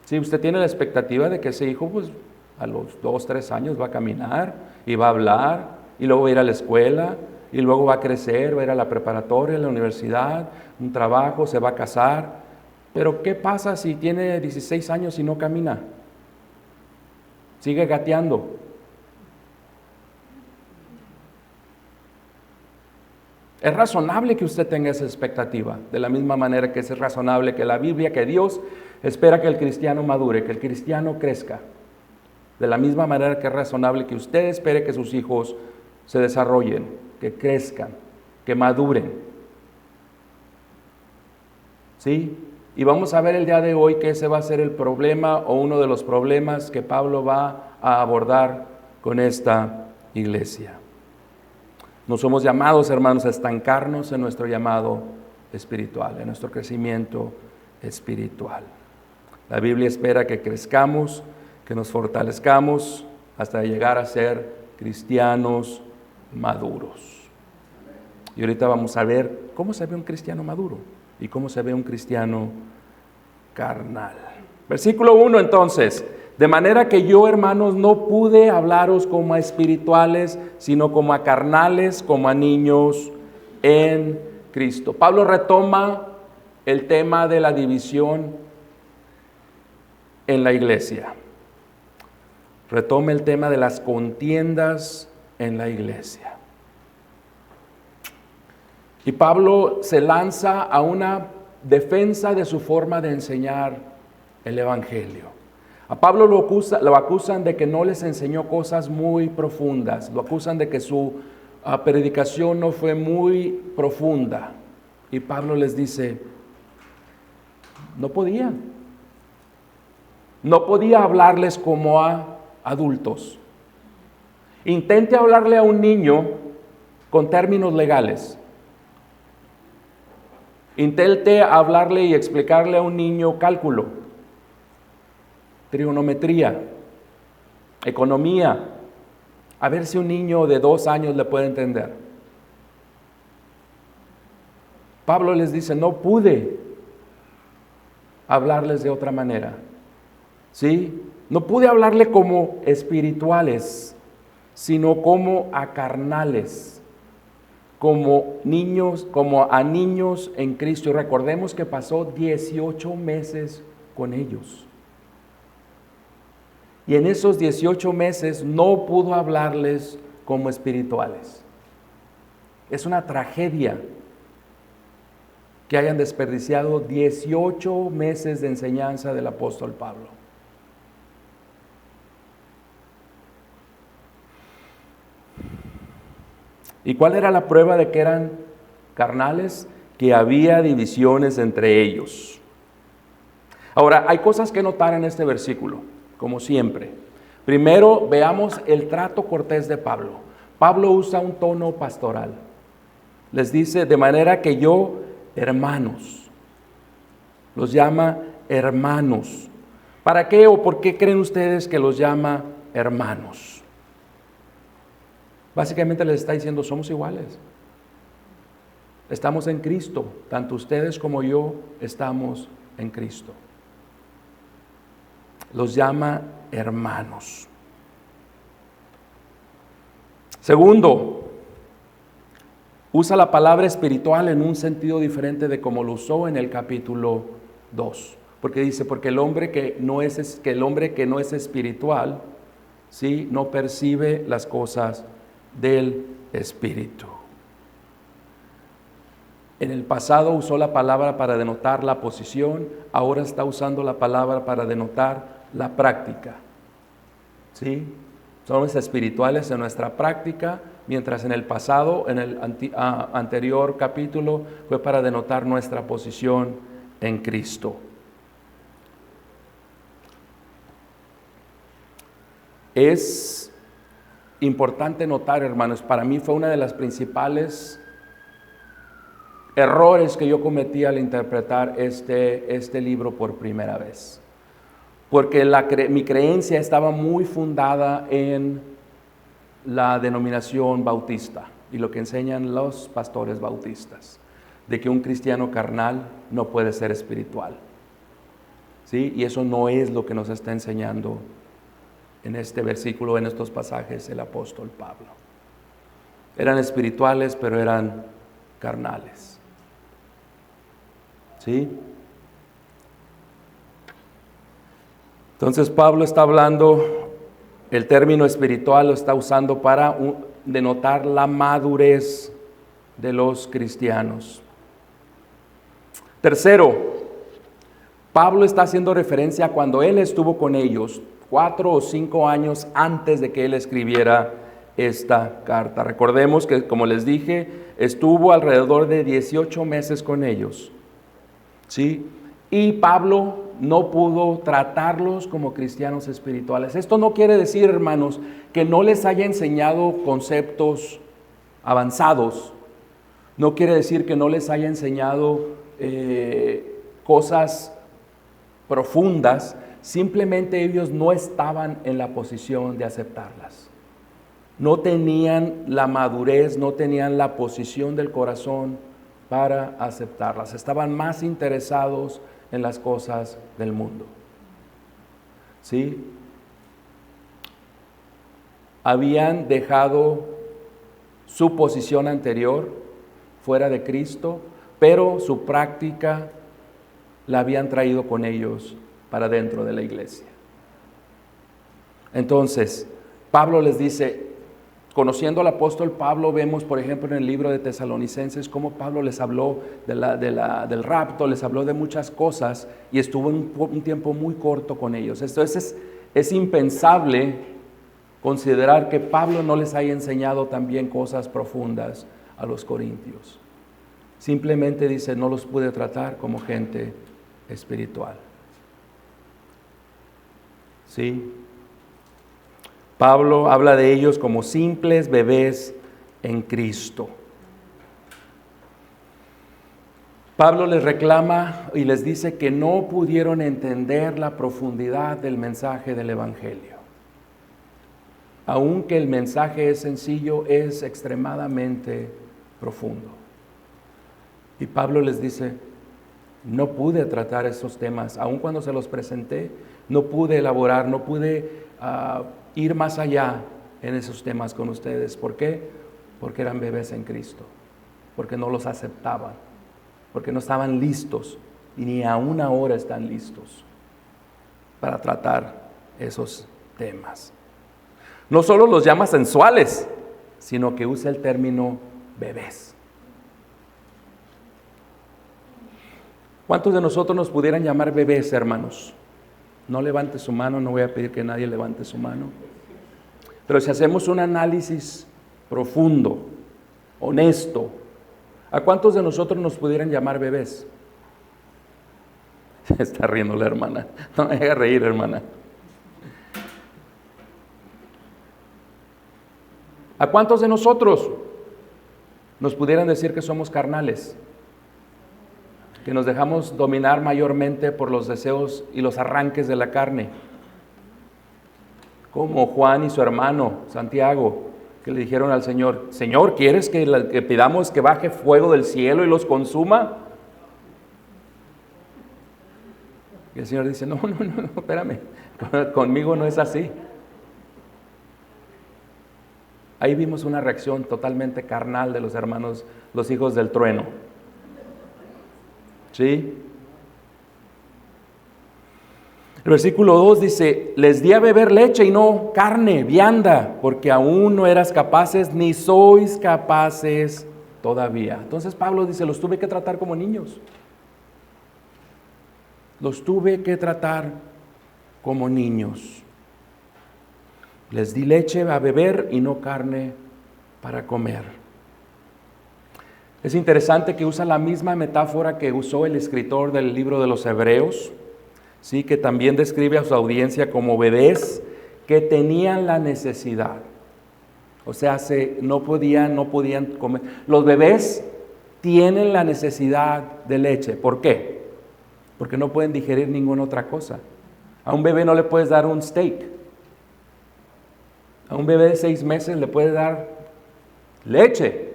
Si usted tiene la expectativa de que ese hijo, pues, a los 2, 3 años va a caminar y va a hablar, y luego va a ir a la escuela, y luego va a crecer, va a ir a la preparatoria, a la universidad, un trabajo, se va a casar. Pero ¿qué pasa si tiene 16 años y no camina? Sigue gateando. Es razonable que usted tenga esa expectativa, de la misma manera que es razonable que la Biblia, que Dios espera que el cristiano madure, que el cristiano crezca. De la misma manera que es razonable que usted espere que sus hijos se desarrollen, que crezcan, que maduren. ¿Sí? Y vamos a ver el día de hoy que ese va a ser el problema o uno de los problemas que Pablo va a abordar con esta iglesia. No somos llamados, hermanos, a estancarnos en nuestro llamado espiritual, en nuestro crecimiento espiritual. La Biblia espera que crezcamos, que nos fortalezcamos hasta llegar a ser cristianos maduros. Y ahorita vamos a ver cómo se ve un cristiano maduro y cómo se ve un cristiano carnal. Versículo 1 entonces. De manera que yo, hermanos, no pude hablaros como a espirituales, sino como a carnales, como a niños en Cristo. Pablo retoma el tema de la división en la iglesia. Retoma el tema de las contiendas en la iglesia. Y Pablo se lanza a una defensa de su forma de enseñar el evangelio. A Pablo lo acusan de que no les enseñó cosas muy profundas, lo acusan de que su predicación no fue muy profunda. Y Pablo les dice, no podía hablarles como a adultos. Intente hablarle a un niño con términos legales. Intente hablarle y explicarle a un niño cálculo, trigonometría, economía, a ver si un niño de 2 años le puede entender. Pablo les dice, no pude hablarles de otra manera, ¿sí? No pude hablarle como espirituales, sino como a carnales, como niños, como a niños en Cristo. Y recordemos que pasó 18 meses con ellos. Y en esos 18 meses no pudo hablarles como espirituales. Es una tragedia que hayan desperdiciado 18 meses de enseñanza del apóstol Pablo. ¿Y cuál era la prueba de que eran carnales? Que había divisiones entre ellos. Ahora, hay cosas que notar en este versículo, como siempre. Primero, veamos el trato cortés de Pablo. Pablo usa un tono pastoral. Les dice, de manera que yo, hermanos, los llama hermanos. ¿Para qué o por qué creen ustedes que los llama hermanos? Básicamente les está diciendo, somos iguales. Estamos en Cristo, tanto ustedes como yo estamos en Cristo. Los llama hermanos. Segundo, usa la palabra espiritual en un sentido diferente de como lo usó en el capítulo 2. Porque dice, porque el hombre que no es espiritual, ¿sí?, no percibe las cosas del Espíritu. En el pasado usó la palabra para denotar la posición, ahora está usando la palabra para denotar la práctica. ¿Sí? Somos espirituales en nuestra práctica, mientras en el pasado, en el anterior capítulo, fue para denotar nuestra posición en Cristo. Es importante notar, hermanos, para mí fue una de las principales errores que yo cometí al interpretar este libro por primera vez. Porque mi creencia estaba muy fundada en la denominación bautista y lo que enseñan los pastores bautistas, de que un cristiano carnal no puede ser espiritual. ¿Sí? Y eso no es lo que nos está enseñando en este versículo, en estos pasajes, el apóstol Pablo. Eran espirituales, pero eran carnales. ¿Sí? Entonces Pablo está hablando, el término espiritual lo está usando para denotar la madurez de los cristianos. Tercero, Pablo está haciendo referencia a cuando él estuvo con ellos 4 o 5 años antes de que él escribiera esta carta. Recordemos que, como les dije, estuvo alrededor de 18 meses con ellos, ¿sí? Y Pablo no pudo tratarlos como cristianos espirituales. Esto no quiere decir, hermanos, que no les haya enseñado conceptos avanzados. No quiere decir que no les haya enseñado cosas profundas. Simplemente ellos no estaban en la posición de aceptarlas. no tenían la madurez, no tenían la posición del corazón para aceptarlas. Estaban más interesados en las cosas del mundo. ¿Sí? Habían dejado su posición anterior fuera de Cristo, pero su práctica la habían traído con ellos para dentro de la iglesia. Entonces, Pablo les dice, conociendo al apóstol Pablo, vemos por ejemplo en el libro de Tesalonicenses cómo Pablo les habló del rapto, les habló de muchas cosas y estuvo un tiempo muy corto con ellos. Entonces es impensable considerar que Pablo no les haya enseñado también cosas profundas a los corintios. Simplemente dice, no los pude tratar como gente espiritual. ¿Sí? Pablo habla de ellos como simples bebés en Cristo. Pablo les reclama y les dice que no pudieron entender la profundidad del mensaje del Evangelio. Aunque el mensaje es sencillo, es extremadamente profundo. Y Pablo les dice, no pude tratar esos temas, aun cuando se los presenté, no pude elaborar, no pude ir más allá en esos temas con ustedes. ¿Por qué? Porque eran bebés en Cristo, porque no los aceptaban, porque no estaban listos y ni aún ahora están listos para tratar esos temas. No solo los llama sensuales, sino que usa el término bebés. ¿Cuántos de nosotros nos pudieran llamar bebés, hermanos? No levante su mano, no voy a pedir que nadie levante su mano. Pero si hacemos un análisis profundo, honesto, ¿a cuántos de nosotros nos pudieran llamar bebés? Está riendo la hermana. No me haga reír, hermana. ¿A cuántos de nosotros nos pudieran decir que somos carnales? Que nos dejamos dominar mayormente por los deseos y los arranques de la carne. Como Juan y su hermano Santiago, que le dijeron al Señor, Señor, ¿quieres que pidamos que baje fuego del cielo y los consuma? Y el Señor dice, no, espérame, conmigo no es así. Ahí vimos una reacción totalmente carnal de los hermanos, los hijos del trueno. ¿Sí? El versículo 2 dice, les di a beber leche y no carne, vianda, porque aún no eras capaces, ni sois capaces todavía. Entonces Pablo dice, los tuve que tratar como niños. Los tuve que tratar como niños. Les di leche a beber y no carne para comer. Es interesante que usa la misma metáfora que usó el escritor del libro de los Hebreos, ¿sí? Que también describe a su audiencia como bebés que tenían la necesidad. O sea, no podían comer. Los bebés tienen la necesidad de leche. ¿Por qué? Porque no pueden digerir ninguna otra cosa. A un bebé no le puedes dar un steak. A un bebé de 6 meses le puedes dar leche.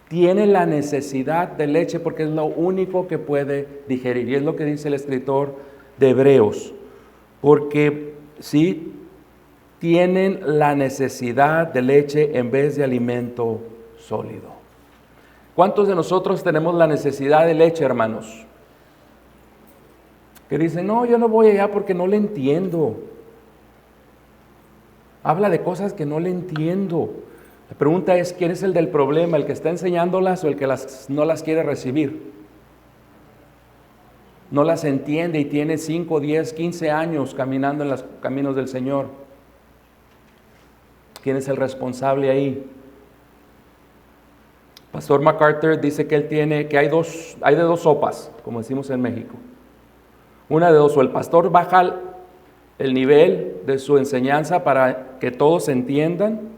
Tiene la necesidad de leche porque es lo único que puede digerir. Y es lo que dice el escritor de Hebreos. Porque sí, tienen la necesidad de leche en vez de alimento sólido. ¿Cuántos de nosotros tenemos la necesidad de leche, hermanos? Que dicen, no, yo no voy allá porque no le entiendo. Habla de cosas que no le entiendo. La pregunta es, ¿quién es el del problema? ¿El que está enseñándolas o el que no las quiere recibir? No las entiende y tiene 5, 10, 15 años caminando en los caminos del Señor. ¿Quién es el responsable ahí? Pastor MacArthur dice que hay de dos sopas, como decimos en México. Una de dos, o el pastor baja el nivel de su enseñanza para que todos entiendan,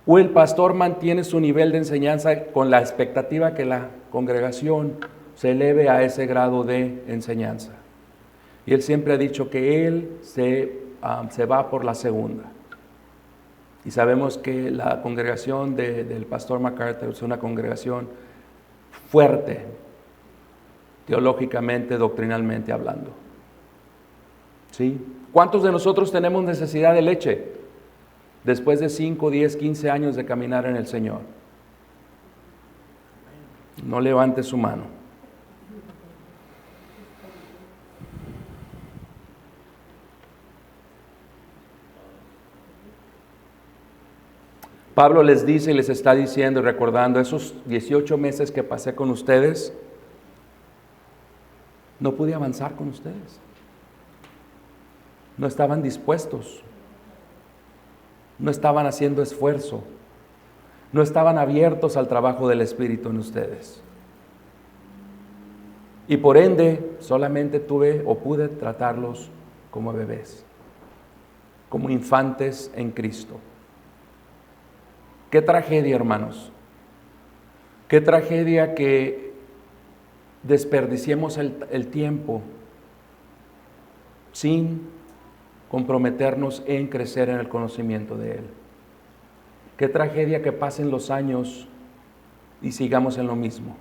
o el pastor mantiene su nivel de enseñanza con la expectativa que la congregación se eleve a ese grado de enseñanza. Y él siempre ha dicho que él se va por la segunda. Y sabemos que la congregación del pastor MacArthur es una congregación fuerte, teológicamente, doctrinalmente hablando. ¿Sí? ¿Cuántos de nosotros tenemos necesidad de leche después de 5, 10, 15 años de caminar en el Señor? No levante su mano. Pablo les dice y les está diciendo y recordando, esos 18 meses que pasé con ustedes, no pude avanzar con ustedes. No estaban dispuestos, no estaban haciendo esfuerzo, no estaban abiertos al trabajo del Espíritu en ustedes. Y por ende, solamente pude tratarlos como bebés, como infantes en Cristo. Qué tragedia, hermanos. Qué tragedia que desperdiciemos el tiempo sin comprometernos en crecer en el conocimiento de Él. Qué tragedia que pasen los años y sigamos en lo mismo.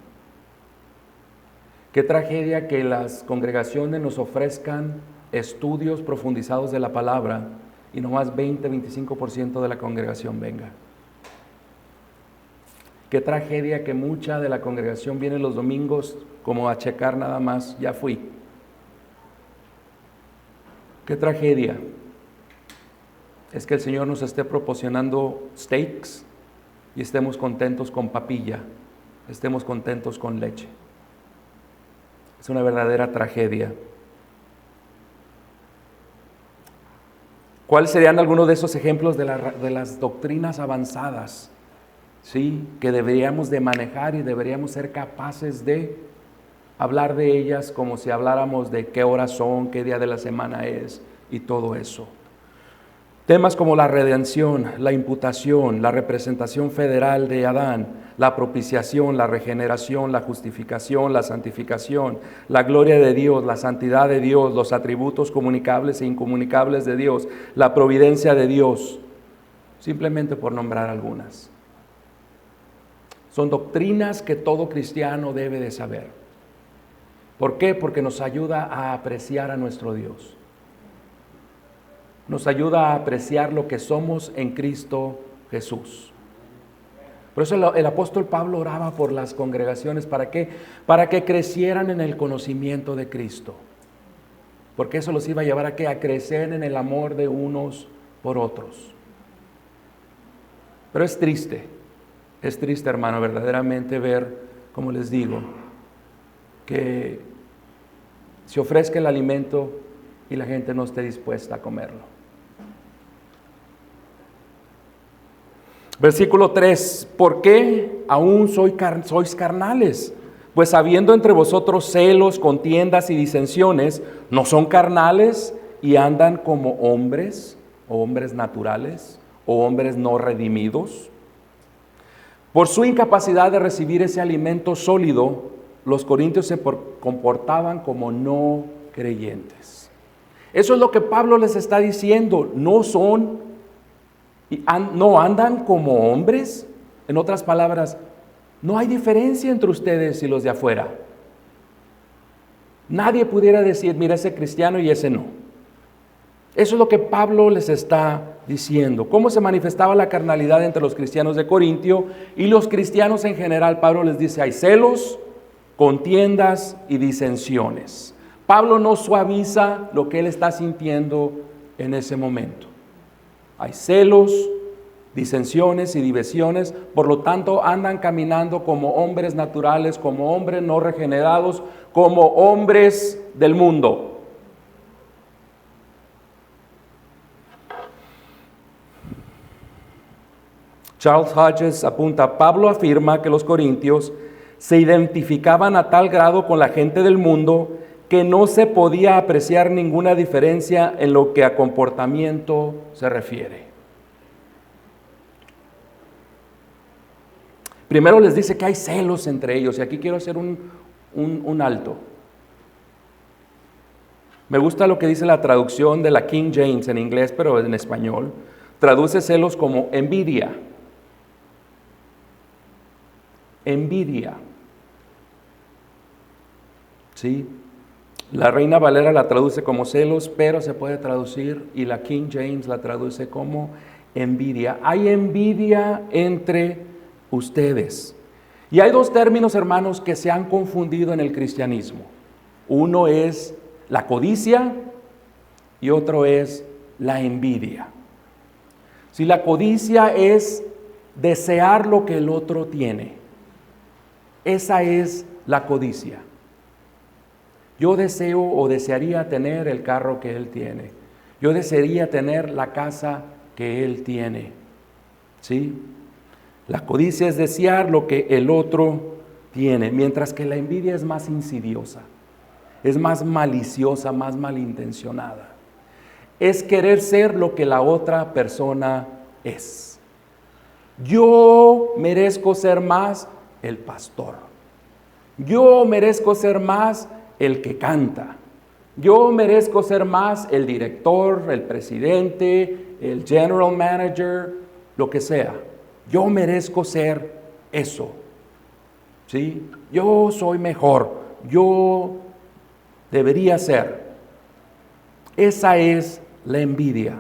Qué tragedia que las congregaciones nos ofrezcan estudios profundizados de la palabra y nomás 20-25% de la congregación venga. Qué tragedia que mucha de la congregación viene los domingos como a checar nada más, ya fui. Qué tragedia es que el Señor nos esté proporcionando steaks y estemos contentos con papilla, estemos contentos con leche. Es una verdadera tragedia. ¿Cuáles serían algunos de esos ejemplos de las doctrinas avanzadas? Sí, que deberíamos de manejar y deberíamos ser capaces de hablar de ellas como si habláramos de qué horas son, qué día de la semana es y todo eso. Temas como la redención, la imputación, la representación federal de Adán, la propiciación, la regeneración, la justificación, la santificación, la gloria de Dios, la santidad de Dios, los atributos comunicables e incomunicables de Dios, la providencia de Dios, simplemente por nombrar algunas. Son doctrinas que todo cristiano debe de saber. ¿Por qué? Porque nos ayuda a apreciar a nuestro Dios. Nos ayuda a apreciar lo que somos en Cristo Jesús. Por eso el apóstol Pablo oraba por las congregaciones. ¿Para qué? Para que crecieran en el conocimiento de Cristo. Porque eso los iba a llevar a ¿qué? A crecer en el amor de unos por otros. Pero es triste, hermano, verdaderamente ver, como les digo, que se ofrezca el alimento y la gente no esté dispuesta a comerlo. Versículo 3, ¿por qué aún sois carnales? Pues habiendo entre vosotros celos, contiendas y disensiones, ¿no son carnales y andan como hombres, o hombres naturales, o hombres no redimidos? Por su incapacidad de recibir ese alimento sólido, los corintios se comportaban como no creyentes. Eso es lo que Pablo les está diciendo. No andan como hombres. En otras palabras, no hay diferencia entre ustedes y los de afuera. Nadie pudiera decir, mira, ese cristiano y ese no. Eso es lo que Pablo les está diciendo. ¿Cómo se manifestaba la carnalidad entre los cristianos de Corintio y los cristianos en general? Pablo les dice, hay celos, contiendas y disensiones. Pablo no suaviza lo que él está sintiendo en ese momento. Hay celos, disensiones y divisiones, por lo tanto andan caminando como hombres naturales, como hombres no regenerados, como hombres del mundo. Charles Hodges apunta, Pablo afirma que los corintios se identificaban a tal grado con la gente del mundo que no se podía apreciar ninguna diferencia en lo que a comportamiento se refiere. Primero les dice que hay celos entre ellos, y aquí quiero hacer un alto. Me gusta lo que dice la traducción de la King James en inglés, pero en español. Traduce celos como envidia. Envidia. ¿Sí? La Reina Valera la traduce como celos, pero se puede traducir, y la King James la traduce como envidia. Hay envidia entre ustedes. Y hay dos términos, hermanos, que se han confundido en el cristianismo. Uno es la codicia y otro es la envidia. Si la codicia es desear lo que el otro tiene, esa es la codicia. Yo deseo o desearía tener el carro que él tiene. Yo desearía tener la casa que él tiene. ¿Sí? La codicia es desear lo que el otro tiene, mientras que la envidia es más insidiosa, es más maliciosa, más malintencionada. Es querer ser lo que la otra persona es. Yo merezco ser más el pastor. Yo merezco ser más el que canta. Yo merezco ser más el director, el presidente, el general manager, lo que sea. Yo merezco ser eso. ¿Sí? Yo soy mejor. Yo debería ser. Esa es la envidia.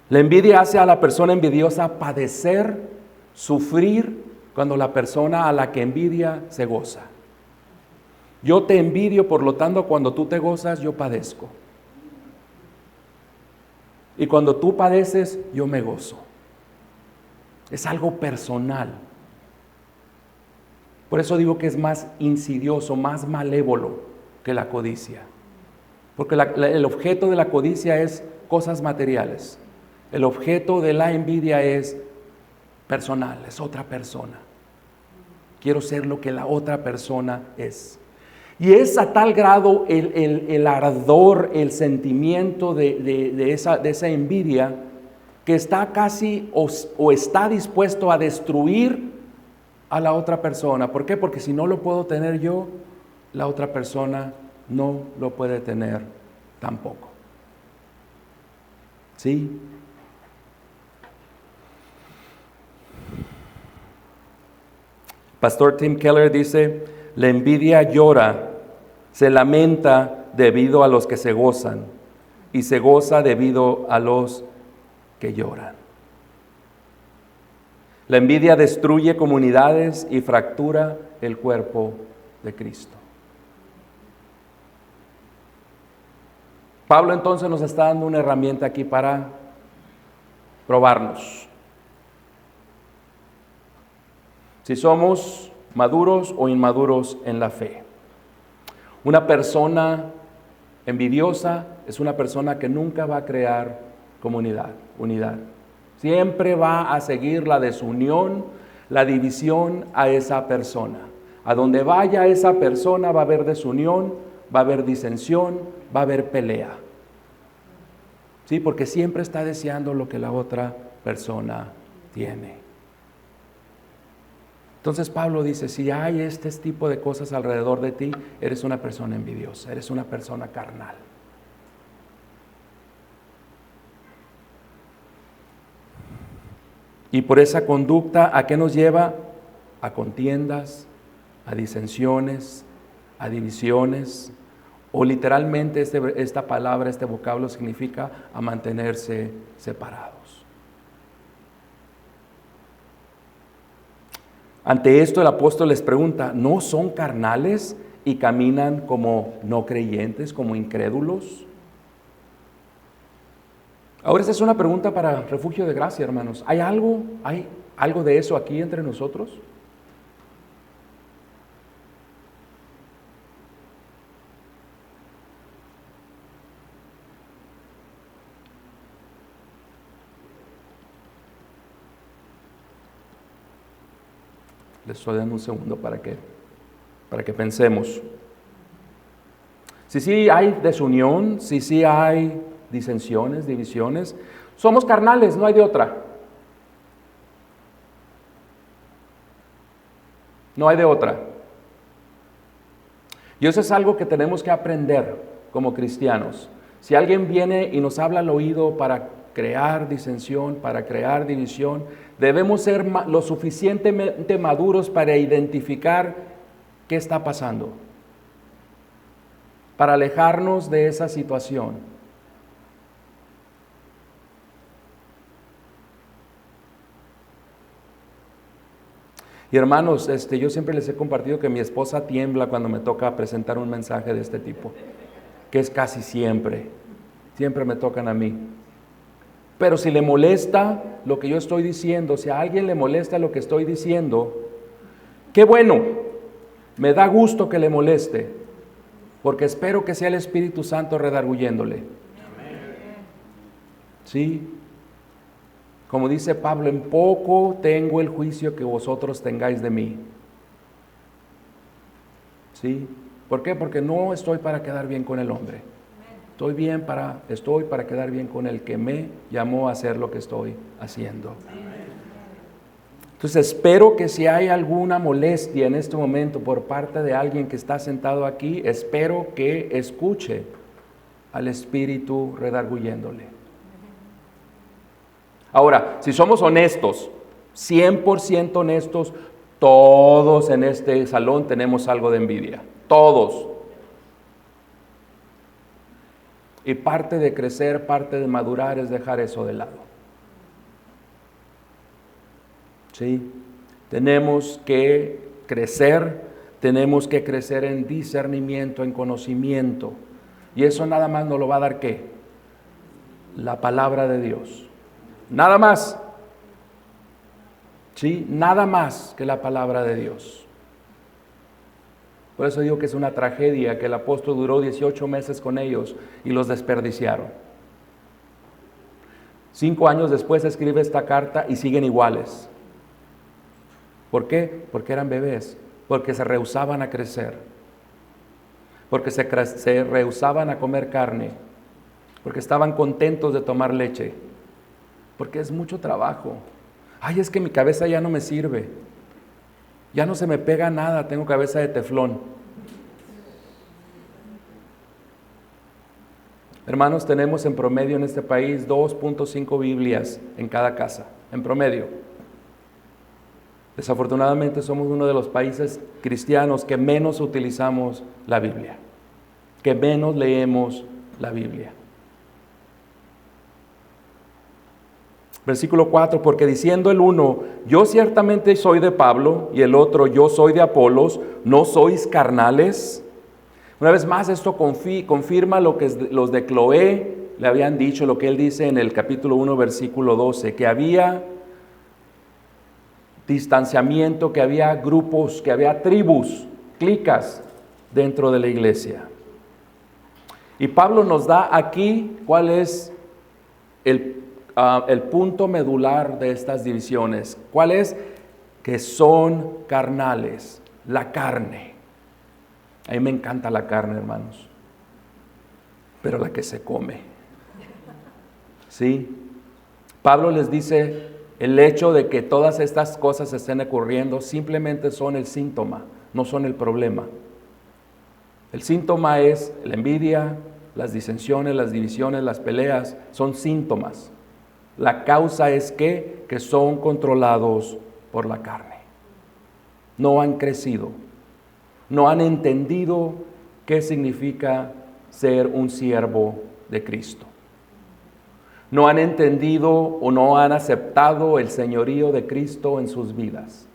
La envidia hace a la persona envidiosa padecer, sufrir, cuando la persona a la que envidia se goza. Yo te envidio, por lo tanto, cuando tú te gozas, yo padezco. Y cuando tú padeces, yo me gozo. Es algo personal. Por eso digo que es más insidioso, más malévolo que la codicia. Porque el objeto de la codicia es cosas materiales. El objeto de la envidia es personal, es otra persona. Quiero ser lo que la otra persona es. Y es a tal grado el ardor, el sentimiento de esa envidia, que está casi o está dispuesto a destruir a la otra persona. ¿Por qué? Porque si no lo puedo tener yo, la otra persona no lo puede tener tampoco. ¿Sí? Pastor Tim Keller dice: la envidia llora, se lamenta debido a los que se gozan, y se goza debido a los que lloran. La envidia destruye comunidades y fractura el cuerpo de Cristo. Pablo entonces nos está dando una herramienta aquí para probarnos. Si somos maduros o inmaduros en la fe. Una persona envidiosa es una persona que nunca va a crear unidad. Siempre va a seguir la desunión, la división a esa persona. A donde vaya esa persona va a haber desunión, va a haber disensión, va a haber pelea. Sí, porque siempre está deseando lo que la otra persona tiene. Entonces Pablo dice: si hay este tipo de cosas alrededor de ti, eres una persona envidiosa, eres una persona carnal. Y por esa conducta, ¿a qué nos lleva? A contiendas, a disensiones, a divisiones, o literalmente esta palabra, este vocablo significa a mantenerse separados. Ante esto el apóstol les pregunta: ¿no son carnales y caminan como no creyentes, como incrédulos? Ahora esta es una pregunta para Refugio de Gracia, hermanos. ¿Hay algo de eso aquí entre nosotros? Les estoy dando un segundo para que pensemos. Si sí hay desunión, si sí hay disensiones, divisiones, somos carnales, no hay de otra. No hay de otra. Y eso es algo que tenemos que aprender como cristianos. Si alguien viene y nos habla al oído para crear disensión, para crear división. Debemos ser lo suficientemente maduros para identificar qué está pasando, para alejarnos de esa situación. Y hermanos, yo siempre les he compartido que mi esposa tiembla cuando me toca presentar un mensaje de este tipo, que es casi siempre me tocan a mí. Pero si le molesta lo que yo estoy diciendo, si a alguien le molesta lo que estoy diciendo, qué bueno, me da gusto que le moleste, porque espero que sea el Espíritu Santo redarguyéndole. ¿Sí? Como dice Pablo, en poco tengo el juicio que vosotros tengáis de mí. ¿Sí? ¿Por qué? Porque no estoy para quedar bien con el hombre. Estoy para quedar bien con el que me llamó a hacer lo que estoy haciendo. Entonces espero que si hay alguna molestia en este momento por parte de alguien que está sentado aquí, espero que escuche al Espíritu redarguyéndole. Ahora, si somos honestos, 100% honestos, todos en este salón tenemos algo de envidia. Todos. Y parte de crecer, parte de madurar es dejar eso de lado. ¿Sí? Tenemos que crecer en discernimiento, en conocimiento. Y eso nada más nos lo va a dar ¿qué? La palabra de Dios. Nada más. ¿Sí? Nada más que la palabra de Dios. Por eso digo que es una tragedia que el apóstol duró 18 meses con ellos y los desperdiciaron. 5 años después escribe esta carta y siguen iguales. ¿Por qué? Porque eran bebés, porque se rehusaban a crecer, porque se rehusaban a comer carne, porque estaban contentos de tomar leche, porque es mucho trabajo. Ay, es que mi cabeza ya no me sirve. Ya no se me pega nada, tengo cabeza de teflón. Hermanos, tenemos en promedio en este país 2.5 Biblias en cada casa, en promedio. Desafortunadamente somos uno de los países cristianos que menos utilizamos la Biblia, que menos leemos la Biblia. Versículo 4, porque diciendo el uno, yo ciertamente soy de Pablo, y el otro, yo soy de Apolos, ¿no sois carnales? Una vez más, esto confirma lo que los de Cloé le habían dicho, lo que él dice en el capítulo 1, versículo 12, que había distanciamiento, que había grupos, que había tribus, clicas dentro de la iglesia. Y Pablo nos da aquí cuál es el punto medular de estas divisiones. ¿Cuál es? Que son carnales, la carne. A mí me encanta la carne, hermanos, pero la que se come. ¿Sí? Pablo les dice, el hecho de que todas estas cosas estén ocurriendo simplemente son el síntoma, no son el problema. El síntoma es la envidia, las disensiones, las divisiones, las peleas, son síntomas. La causa es que son controlados por la carne. No han crecido, no han entendido qué significa ser un siervo de Cristo. No han entendido o no han aceptado el señorío de Cristo en sus vidas.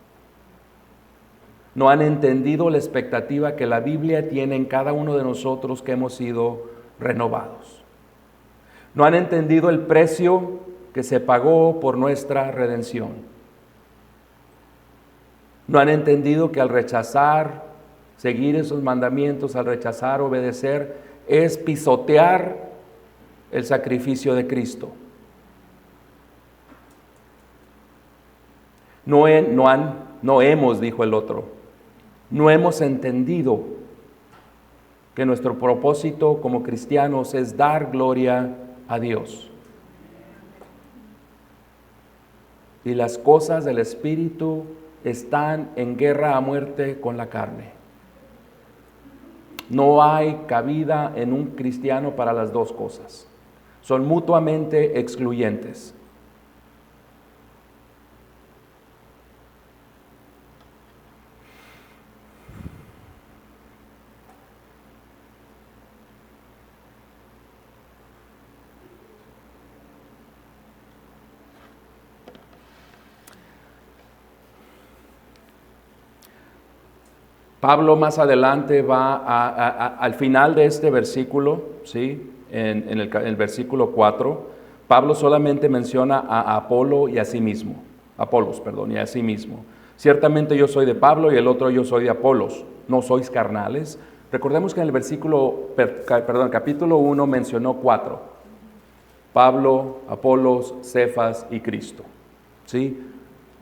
No han entendido la expectativa que la Biblia tiene en cada uno de nosotros que hemos sido renovados. No han entendido el precio que se pagó por nuestra redención. No han entendido que al rechazar, seguir esos mandamientos, al rechazar, obedecer, es pisotear el sacrificio de Cristo. No hemos, dijo el otro, no hemos entendido que nuestro propósito como cristianos es dar gloria a Dios. Y las cosas del Espíritu están en guerra a muerte con la carne. No hay cabida en un cristiano para las dos cosas. son mutuamente excluyentes. Pablo más adelante va al final de este versículo, ¿sí? En el versículo 4, Pablo solamente menciona a Apolo y a sí mismo, Apolos, perdón, y a sí mismo. Ciertamente yo soy de Pablo y el otro yo soy de Apolos, no sois carnales. Recordemos que en el capítulo 1 mencionó 4, Pablo, Apolos, Cefas y Cristo, ¿sí?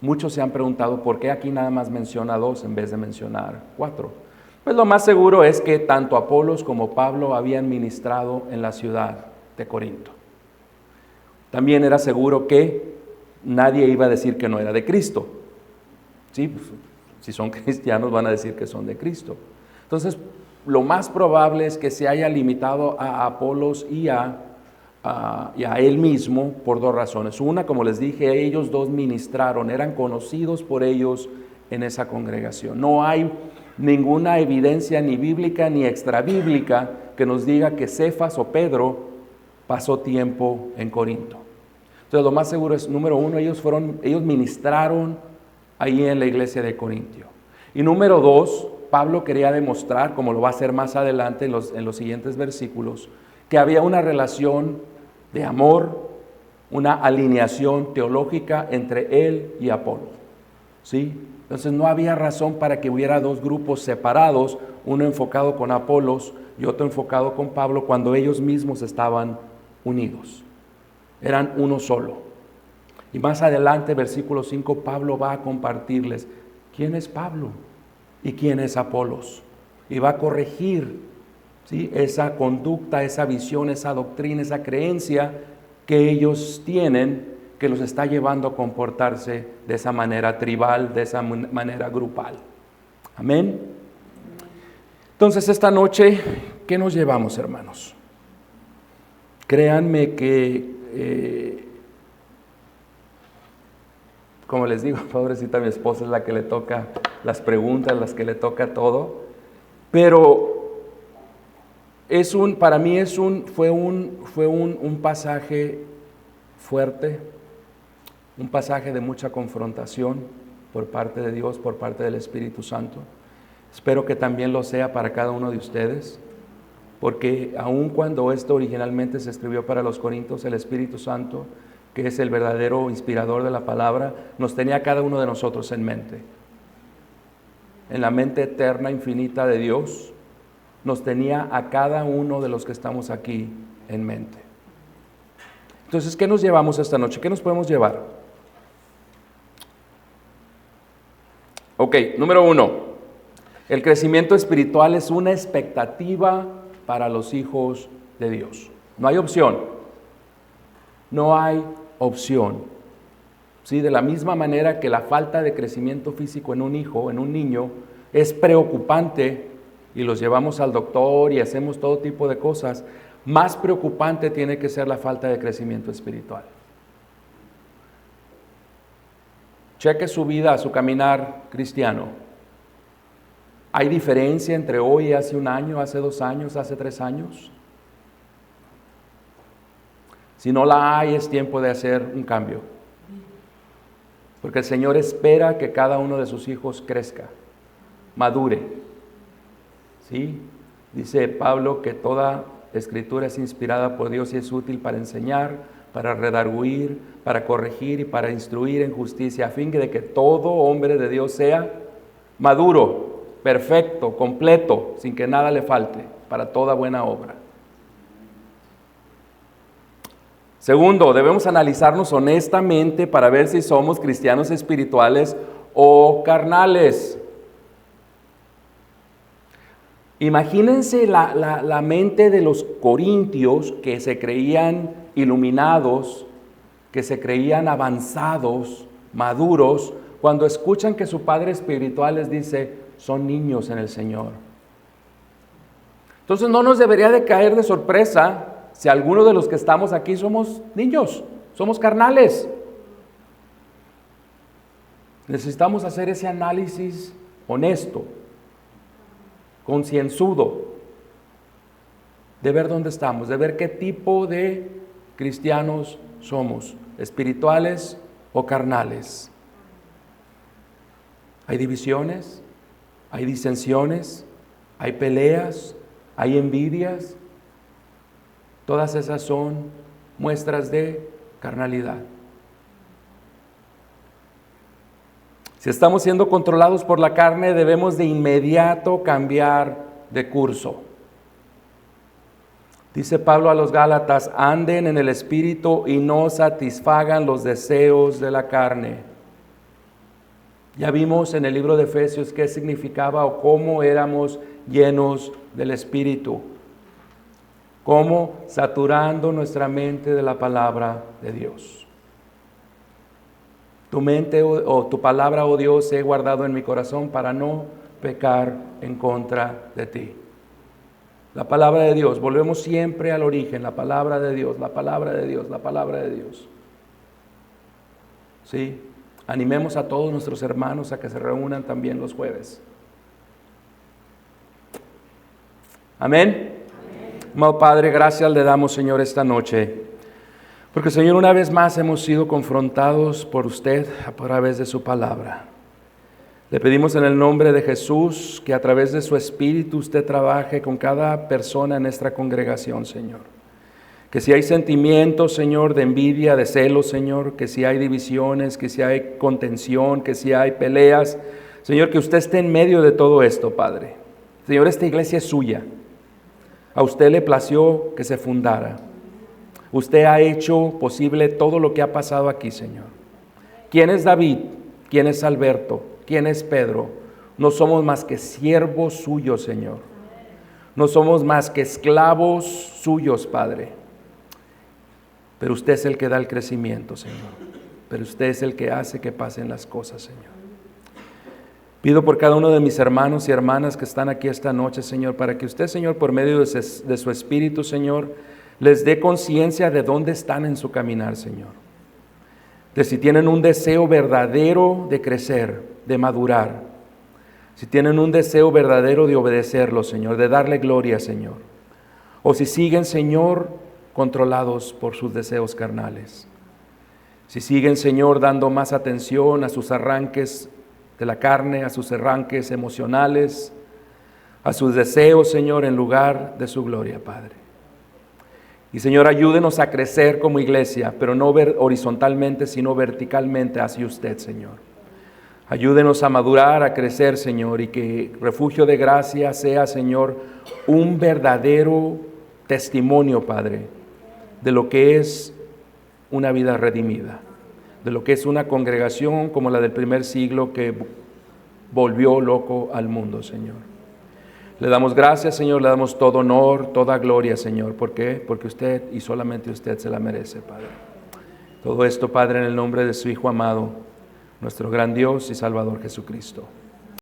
Muchos se han preguntado por qué aquí nada más menciona 2 en vez de mencionar 4. Pues lo más seguro es que tanto Apolos como Pablo habían ministrado en la ciudad de Corinto. También era seguro que nadie iba a decir que no era de Cristo. Sí, pues, si son cristianos van a decir que son de Cristo. Entonces, lo más probable es que se haya limitado a Apolos y a él mismo por 2 razones. Una, como les dije, ellos 2 ministraron, eran conocidos por ellos en esa congregación. No hay ninguna evidencia ni bíblica ni extrabíblica que nos diga que Cefas o Pedro pasó tiempo en Corinto. Entonces lo más seguro es, número 1, ellos ministraron ahí en la iglesia de Corintio. Y número 2, Pablo quería demostrar, como lo va a hacer más adelante en los siguientes versículos, que había una relación de amor, una alineación teológica entre él y Apolo, ¿sí? Entonces no había razón para que hubiera 2 grupos separados, uno enfocado con Apolos y otro enfocado con Pablo, cuando ellos mismos estaban unidos. Eran uno solo. Y más adelante, versículo 5, Pablo va a compartirles quién es Pablo y quién es Apolos. Y va a corregir, ¿sí?, esa conducta, esa visión, esa doctrina, esa creencia que ellos tienen, que los está llevando a comportarse de esa manera tribal, de esa manera grupal. Amén. Entonces esta noche, ¿qué nos llevamos, hermanos? Créanme que, como les digo, pobrecita mi esposa es la que le toca las preguntas, las que le toca todo, pero para mí fue un pasaje fuerte, un pasaje de mucha confrontación por parte de Dios, por parte del Espíritu Santo. Espero que también lo sea para cada uno de ustedes, porque aun cuando esto originalmente se escribió para los Corintios, el Espíritu Santo, que es el verdadero inspirador de la palabra, nos tenía a cada uno de nosotros en mente. En la mente eterna, infinita de Dios, nos tenía a cada uno de los que estamos aquí en mente. Entonces, ¿qué nos llevamos esta noche? ¿Qué nos podemos llevar? Ok, número 1. El crecimiento espiritual es una expectativa para los hijos de Dios. No hay opción. No hay opción. ¿Sí? De la misma manera que la falta de crecimiento físico en un hijo, en un niño, es preocupante y los llevamos al doctor y hacemos todo tipo de cosas, más preocupante tiene que ser la falta de crecimiento espiritual. Cheque su vida, su caminar cristiano. ¿Hay diferencia entre hoy y hace 1 año, hace 2 años, hace 3 años? Si no la hay, es tiempo de hacer un cambio. Porque el Señor espera que cada uno de sus hijos crezca, madure. ¿Sí? Dice Pablo que toda escritura es inspirada por Dios y es útil para enseñar, para redarguir, para corregir y para instruir en justicia, a fin de que todo hombre de Dios sea maduro, perfecto, completo, sin que nada le falte, para toda buena obra. Segundo, debemos analizarnos honestamente para ver si somos cristianos espirituales o carnales. Imagínense la mente de los corintios que se creían iluminados, que se creían avanzados, maduros, cuando escuchan que su padre espiritual les dice, son niños en el Señor. Entonces no nos debería de caer de sorpresa si alguno de los que estamos aquí somos niños, somos carnales. Necesitamos hacer ese análisis honesto, concienzudo, de ver dónde estamos, de ver qué tipo de cristianos somos, espirituales o carnales. Hay divisiones, hay disensiones, hay peleas, hay envidias. Todas esas son muestras de carnalidad. Si estamos siendo controlados por la carne, debemos de inmediato cambiar de curso. Dice Pablo a los Gálatas, anden en el Espíritu y no satisfagan los deseos de la carne. Ya vimos en el libro de Efesios qué significaba o cómo éramos llenos del Espíritu. Cómo saturando nuestra mente de la palabra de Dios. Tu mente o tu palabra, oh Dios, he guardado en mi corazón para no pecar en contra de ti. La palabra de Dios, volvemos siempre al origen, la palabra de Dios, la palabra de Dios, la palabra de Dios. Sí, animemos a todos nuestros hermanos a que se reúnan también los jueves. Amén. Amado Padre, gracias le damos, Señor, esta noche. Porque, Señor, una vez más hemos sido confrontados por usted a través de su palabra. Le pedimos en el nombre de Jesús que a través de su Espíritu usted trabaje con cada persona en nuestra congregación, Señor. Que si hay sentimientos, Señor, de envidia, de celos, Señor, que si hay divisiones, que si hay contención, que si hay peleas, Señor, que usted esté en medio de todo esto, Padre. Señor, esta iglesia es suya. A usted le plació que se fundara. Usted ha hecho posible todo lo que ha pasado aquí, Señor. ¿Quién es David? ¿Quién es Alberto? ¿Quién es Pedro? No somos más que siervos suyos, Señor. No somos más que esclavos suyos, Padre. Pero usted es el que da el crecimiento, Señor. Pero usted es el que hace que pasen las cosas, Señor. Pido por cada uno de mis hermanos y hermanas que están aquí esta noche, Señor, para que usted, Señor, por medio de su Espíritu, Señor, les dé conciencia de dónde están en su caminar, Señor. De si tienen un deseo verdadero de crecer, de madurar. Si tienen un deseo verdadero de obedecerlo, Señor, de darle gloria, Señor. O si siguen, Señor, controlados por sus deseos carnales. Si siguen, Señor, dando más atención a sus arranques de la carne, a sus arranques emocionales, a sus deseos, Señor, en lugar de su gloria, Padre. Y Señor, ayúdenos a crecer como iglesia, pero no horizontalmente, sino verticalmente hacia usted, Señor. Ayúdenos a madurar, a crecer, Señor, y que Refugio de Gracia sea, Señor, un verdadero testimonio, Padre, de lo que es una vida redimida, de lo que es una congregación como la del primer siglo que volvió loco al mundo, Señor. Le damos gracias, Señor, le damos todo honor, toda gloria, Señor. ¿Por qué? Porque usted y solamente usted se la merece, Padre. Todo esto, Padre, en el nombre de su Hijo amado, nuestro gran Dios y Salvador Jesucristo.